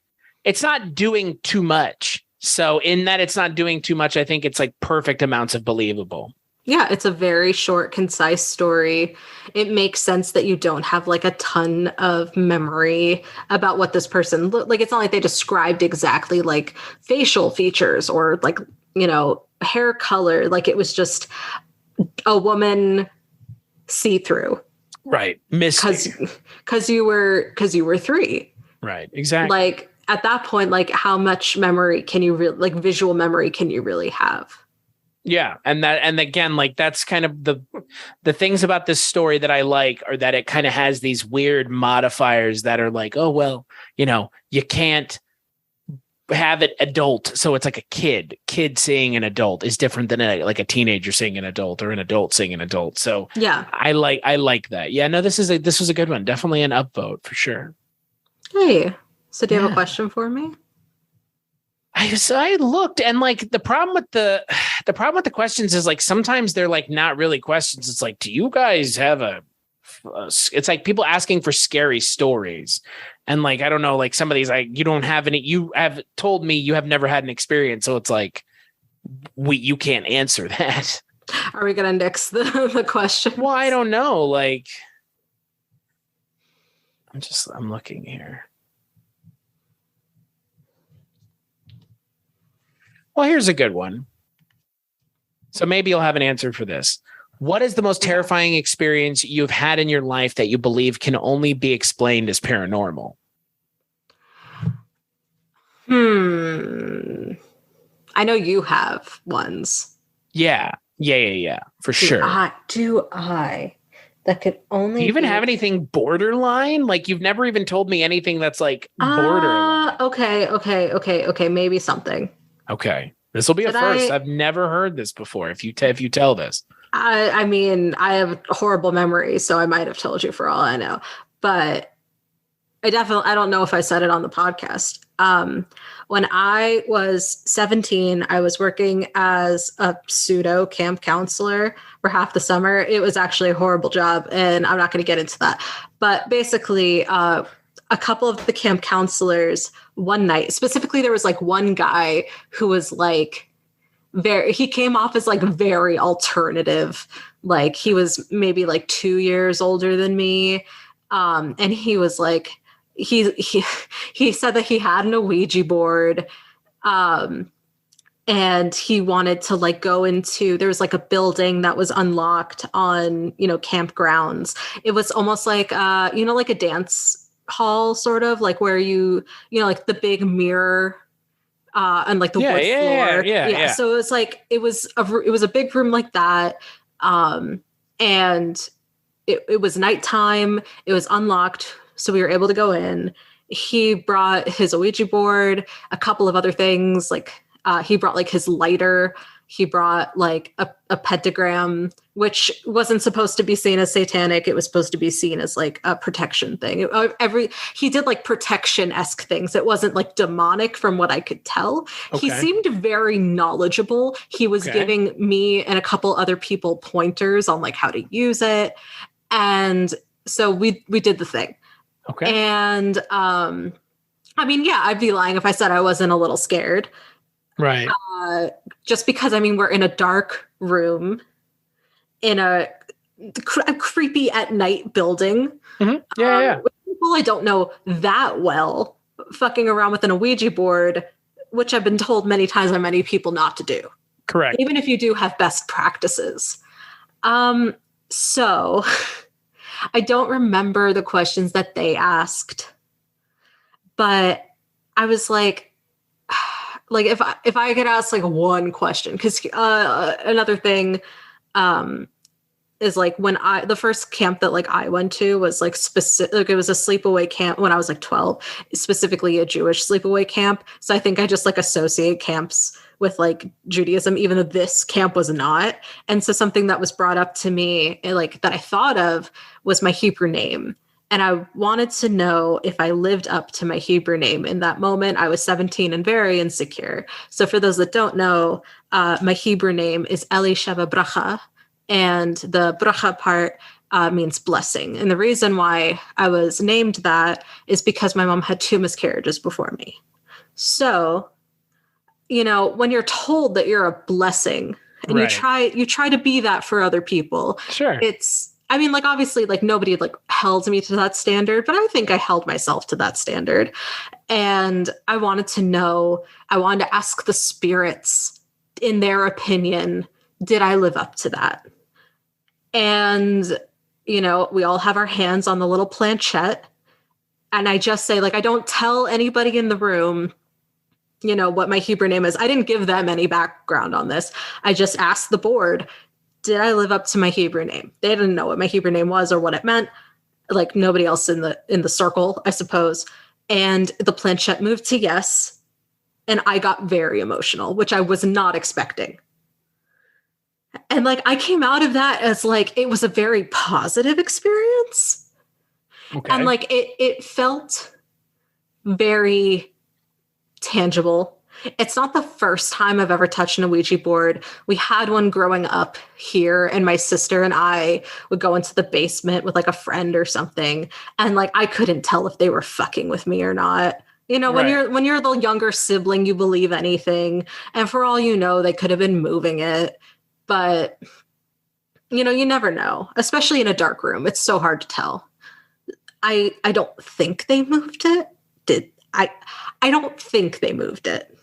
doing too much. So in that it's not doing too much, I think it's like perfect amounts of believable. Yeah, it's a very short, concise story. It makes sense that you don't have like a ton of memory about what this person looked like. It's not like they described exactly like facial features or like, hair color. Like it was just a woman see through. Right. Misty. Because you were 3. Right. Exactly. Like at that point, like how much memory can you like visual memory can you really have? Yeah, and again, like that's kind of the things about this story that I like are that it kind of has these weird modifiers that are like, oh well, you can't have it adult, so it's like a kid seeing an adult is different than like a teenager seeing an adult or an adult seeing an adult. So yeah, I like that. Yeah, no, this was a good one. Definitely an upvote for sure. Hey, so do you have a question for me? I looked, and like the problem with the questions is like sometimes they're like not really questions. It's like, do you guys have it's like people asking for scary stories, and like I don't know, like some of these like you don't have any. You have told me you have never had an experience, so it's like you can't answer that. Are we gonna nix the question? Well, I don't know. Like I'm looking here. Well, here's a good one. So maybe you'll have an answer for this. What is the most terrifying experience you've had in your life that you believe can only be explained as paranormal? I know you have ones. Yeah. For sure. Do I? That could only Do you even have anything borderline? Like you've never even told me anything that's like borderline. Okay. Maybe something. Okay. This will be a first. I've never heard this before. If you tell this. I mean, I have horrible memories, so I might have told you for all I know. But I don't know if I said it on the podcast. When I was 17, I was working as a pseudo camp counselor for half the summer. It was actually a horrible job, and I'm not going to get into that. But basically, a couple of the camp counselors one night, specifically, there was like one guy who was like he came off as like very alternative. Like he was maybe like 2 years older than me. And he was like, he said that he had an Ouija board. And he wanted to like go into, there was like a building that was unlocked on, campgrounds. It was almost like, like a dance hall, sort of like where like the big mirror, and like the wood floor. Yeah. So it was like, it was a big room like that. And it was nighttime. It was unlocked. So we were able to go in. He brought his Ouija board, a couple of other things. Like, he brought like his lighter. He brought like a pentagram, which wasn't supposed to be seen as satanic. It was supposed to be seen as like a protection thing. He did like protection-esque things. It wasn't like demonic from what I could tell. Okay. He seemed very knowledgeable. He was giving me and a couple other people pointers on like how to use it. And so we did the thing. Okay. And I mean, yeah, I'd be lying if I said I wasn't a little scared. Right. Just because, I mean, we're in a dark room in a creepy at night building. Mm-hmm. Yeah. With people I don't know that well, fucking around with an Ouija board, which I've been told many times by many people not to do. Correct. Even if you do have best practices. So I don't remember the questions that they asked, but I was like if I could ask like one question, because another thing, is like when the first camp that like I went to was like specific, like it was a sleepaway camp when I was like 12, specifically a Jewish sleepaway camp. So I think I just like associate camps with like Judaism, even though this camp was not. And so something that was brought up to me, like that I thought of, was my Hebrew name. And I wanted to know if I lived up to my Hebrew name. In that moment, I was 17 and very insecure. So for those that don't know, my Hebrew name is Elisheva Bracha. And the bracha part means blessing. And the reason why I was named that is because my mom had 2 miscarriages before me. So, you know, when you're told that you're a blessing and you try to be that for other people, sure. I mean, like, obviously, like, nobody like held me to that standard, but I think I held myself to that standard. And I wanted to ask the spirits, in their opinion, did I live up to that? And, you know, we all have our hands on the little planchette. And I just say, like, I don't tell anybody in the room, you know, what my Hebrew name is. I didn't give them any background on this. I just asked the board, did I live up to my Hebrew name? They didn't know what my Hebrew name was or what it meant. Like nobody else in the circle, I suppose. And the planchette moved to yes. And I got very emotional, which I was not expecting. And like, I came out of that as like, it was a very positive experience. Okay. And like, it felt very tangible. It's not the first time I've ever touched an Ouija board. We had one growing up here, and my sister and I would go into the basement with like a friend or something. And like, I couldn't tell if they were fucking with me or not. You know, when you're the younger sibling, you believe anything. And for all you know, they could have been moving it. But, you know, you never know, especially in a dark room. It's so hard to tell. I don't think they moved it. I don't think they moved it.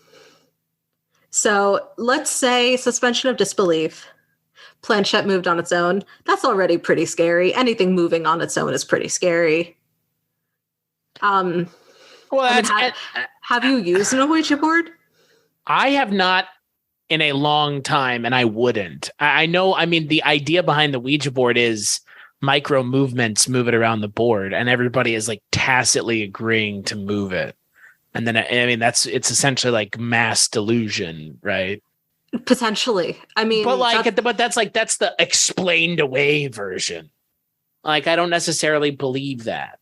So let's say suspension of disbelief. Planchette moved on its own. That's already pretty scary. Anything moving on its own is pretty scary. Well, have you used an Ouija board? I have not in a long time, and I wouldn't. I know, I mean, the idea behind the Ouija board is micro movements, move it around the board, and everybody is like tacitly agreeing to move it. And then, I mean, it's essentially like mass delusion, right? Potentially. I mean, but that's the explained away version. Like, I don't necessarily believe that.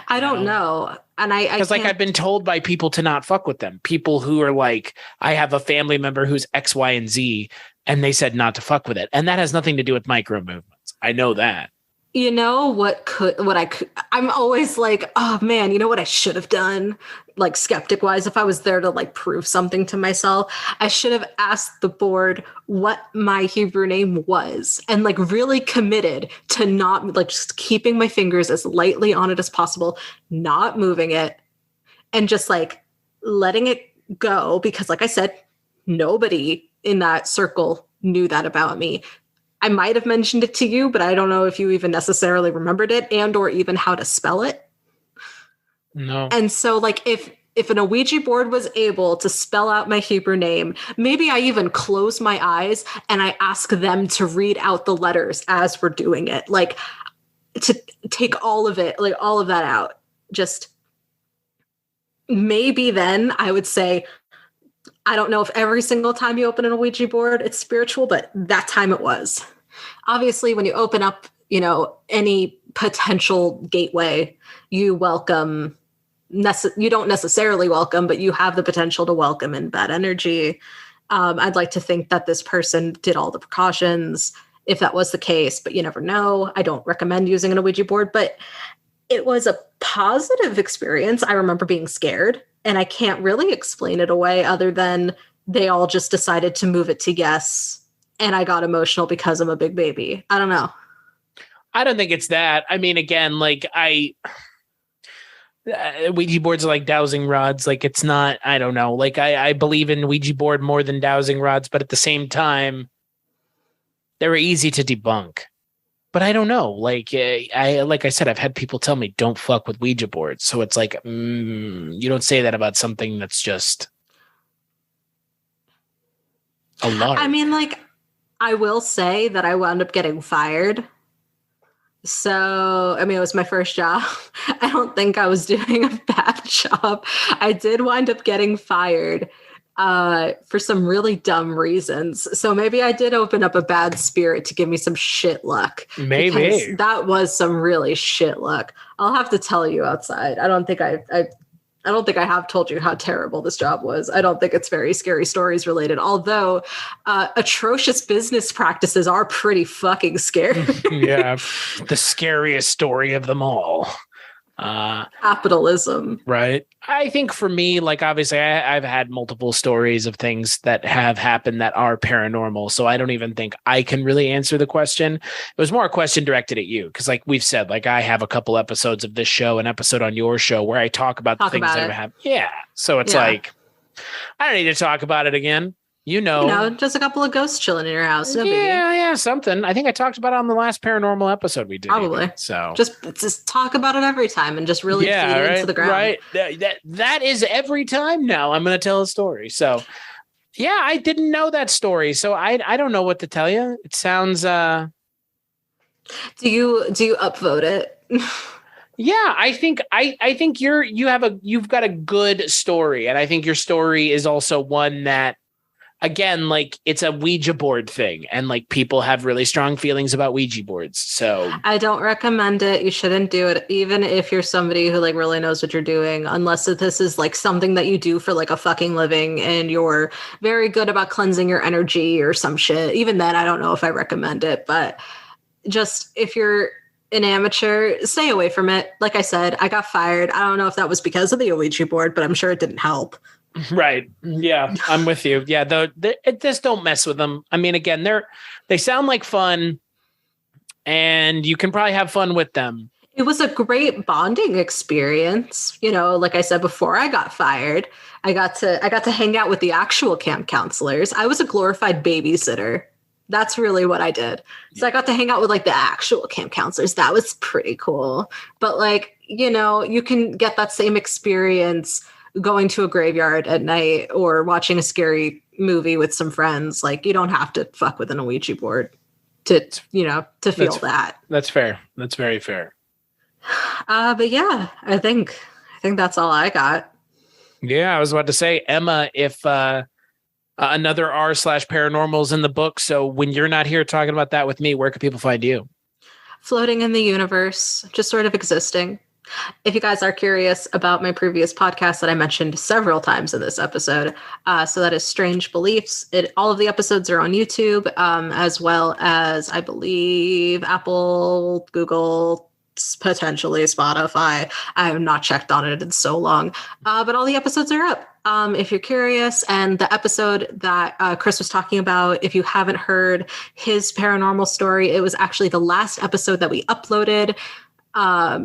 I don't know. And because like I've been told by people to not fuck with them. People who are like, I have a family member who's X, Y, and Z, and they said not to fuck with it. And that has nothing to do with micro movements. I know that. You know I'm always like, oh man, you know what I should have done? Like skeptic wise, if I was there to like prove something to myself, I should have asked the board what my Hebrew name was and like really committed to not like just keeping my fingers as lightly on it as possible, not moving it, and just like letting it go. Because like I said, nobody in that circle knew that about me. I might have mentioned it to you, but I don't know if you even necessarily remembered it and or even how to spell it. No. And so like if an Ouija board was able to spell out my Hebrew name, maybe I even close my eyes and I ask them to read out the letters as we're doing it. Like to take all of it, like all of that out. Just maybe then I would say, I don't know if every single time you open an Ouija board, it's spiritual, but that time it was. Obviously, when you open up, you know, any potential gateway, you welcome, you don't necessarily welcome, but you have the potential to welcome in bad energy. I'd like to think that this person did all the precautions, if that was the case, but you never know. I don't recommend using an Ouija board, but it was a positive experience. I remember being scared. And I can't really explain it away other than they all just decided to move it to yes. And I got emotional because I'm a big baby. I don't know. I don't think it's that. I mean, again, like Ouija boards are like dowsing rods. Like it's not, I don't know. Like I believe in Ouija board more than dowsing rods, but at the same time, they were easy to debunk. But I don't know. Like like I said, I've had people tell me don't fuck with Ouija boards. So it's like you don't say that about something that's just a lark. I mean, like I will say that I wound up getting fired So, I mean, it was my first job. I don't think I was doing a bad job. I did wind up getting fired for some really dumb reasons. So maybe I did open up a bad spirit to give me some shit luck. Maybe. Because that was some really shit luck. I'll have to tell you outside. I don't think I have told you how terrible this job was. I don't think it's very scary stories related, although atrocious business practices are pretty fucking scary. Yeah. The scariest story of them all. Capitalism. Right. I think for me, like, obviously I've had multiple stories of things that have happened that are paranormal. So I don't even think I can really answer the question. It was more a question directed at you. Cause like we've said, like I have a couple episodes of this show, an episode on your show where I talk about the things that have happened. Yeah. So it's like, I don't need to talk about it again. You know, just a couple of ghosts chilling in your house. No yeah, something. I think I talked about it on the last paranormal episode we did. Probably. Even, so just talk about it every time and just really feed it into the ground. Right. That is every time now I'm going to tell a story. So yeah, I didn't know that story. So I don't know what to tell you. It sounds Do you upvote it? Yeah, I think you've got a good story, and I think your story is also one that, again, like it's a Ouija board thing, and like people have really strong feelings about Ouija boards. So I don't recommend it. You shouldn't do it, even if you're somebody who like really knows what you're doing, unless this is like something that you do for like a fucking living and you're very good about cleansing your energy or some shit. Even then, I don't know if I recommend it, but just if you're an amateur, stay away from it. Like I said, I got fired. I don't know if that was because of the Ouija board, but I'm sure it didn't help. Right. Yeah, I'm with you. Yeah, just don't mess with them. I mean, again, they sound like fun, and you can probably have fun with them. It was a great bonding experience. You know, like I said before I got fired, I got to hang out with the actual camp counselors. I was a glorified babysitter. That's really what I did. So I got to hang out with like the actual camp counselors. That was pretty cool. But like, you know, you can get that same experience going to a graveyard at night or watching a scary movie with some friends. Like, you don't have to fuck with an Ouija board to feel that. That's fair. That's very fair. But yeah, I think that's all I got. Yeah, I was about to say, Emma, if another r/paranormal is in the book. So when you're not here talking about that with me, where can people find you? Floating in the universe, just sort of existing. If you guys are curious about my previous podcast that I mentioned several times in this episode, so that is Strange Beliefs. All of the episodes are on YouTube, as well as, I believe, Apple, Google, potentially Spotify. I have not checked on it in so long, but all the episodes are up. If you're curious, and the episode that Chris was talking about, if you haven't heard his paranormal story, it was actually the last episode that we uploaded.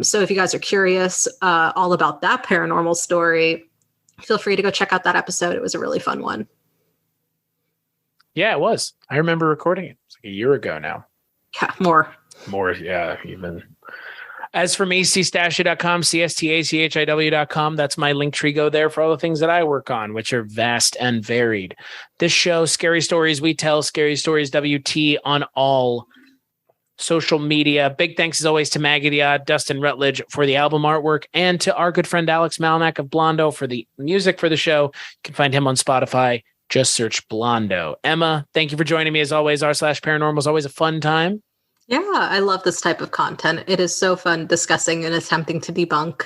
So if you guys are curious all about that paranormal story, feel free to go check out that episode. It was a really fun one. Yeah, it was. I remember recording it. It's like a year ago now. Yeah, more. Yeah, even. As for me, cstacia.com, cstachiw.com. That's my link tree. Go there for all the things that I work on, which are vast and varied. This show, Scary Stories We Tell, Scary Stories WT on all social media. Big thanks as always to Maggie the Odd, Dustin Rutledge for the album artwork, and to our good friend Alex Malnack of Blondo for the music for the show. You can find him on Spotify. Just search Blondo. Emma, thank you for joining me as always. r/paranormal is always a fun time. Yeah, I love this type of content. It is so fun discussing and attempting to debunk.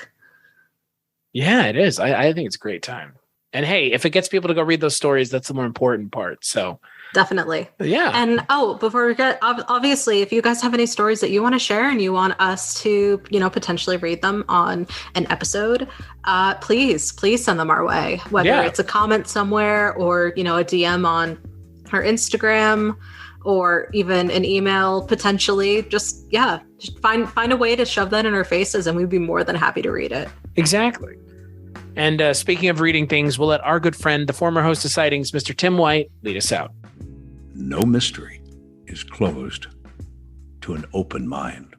Yeah, it is. I think it's a great time. And hey, if it gets people to go read those stories, that's the more important part. So definitely. Yeah. And before we get, obviously, if you guys have any stories that you want to share and you want us to, potentially read them on an episode, please send them our way, whether it's a comment somewhere or, a DM on our Instagram, or even an email potentially. Just find a way to shove that in our faces, and we'd be more than happy to read it. Exactly. And speaking of reading things, we'll let our good friend, the former host of Sightings, Mr. Tim White, lead us out. No mystery is closed to an open mind.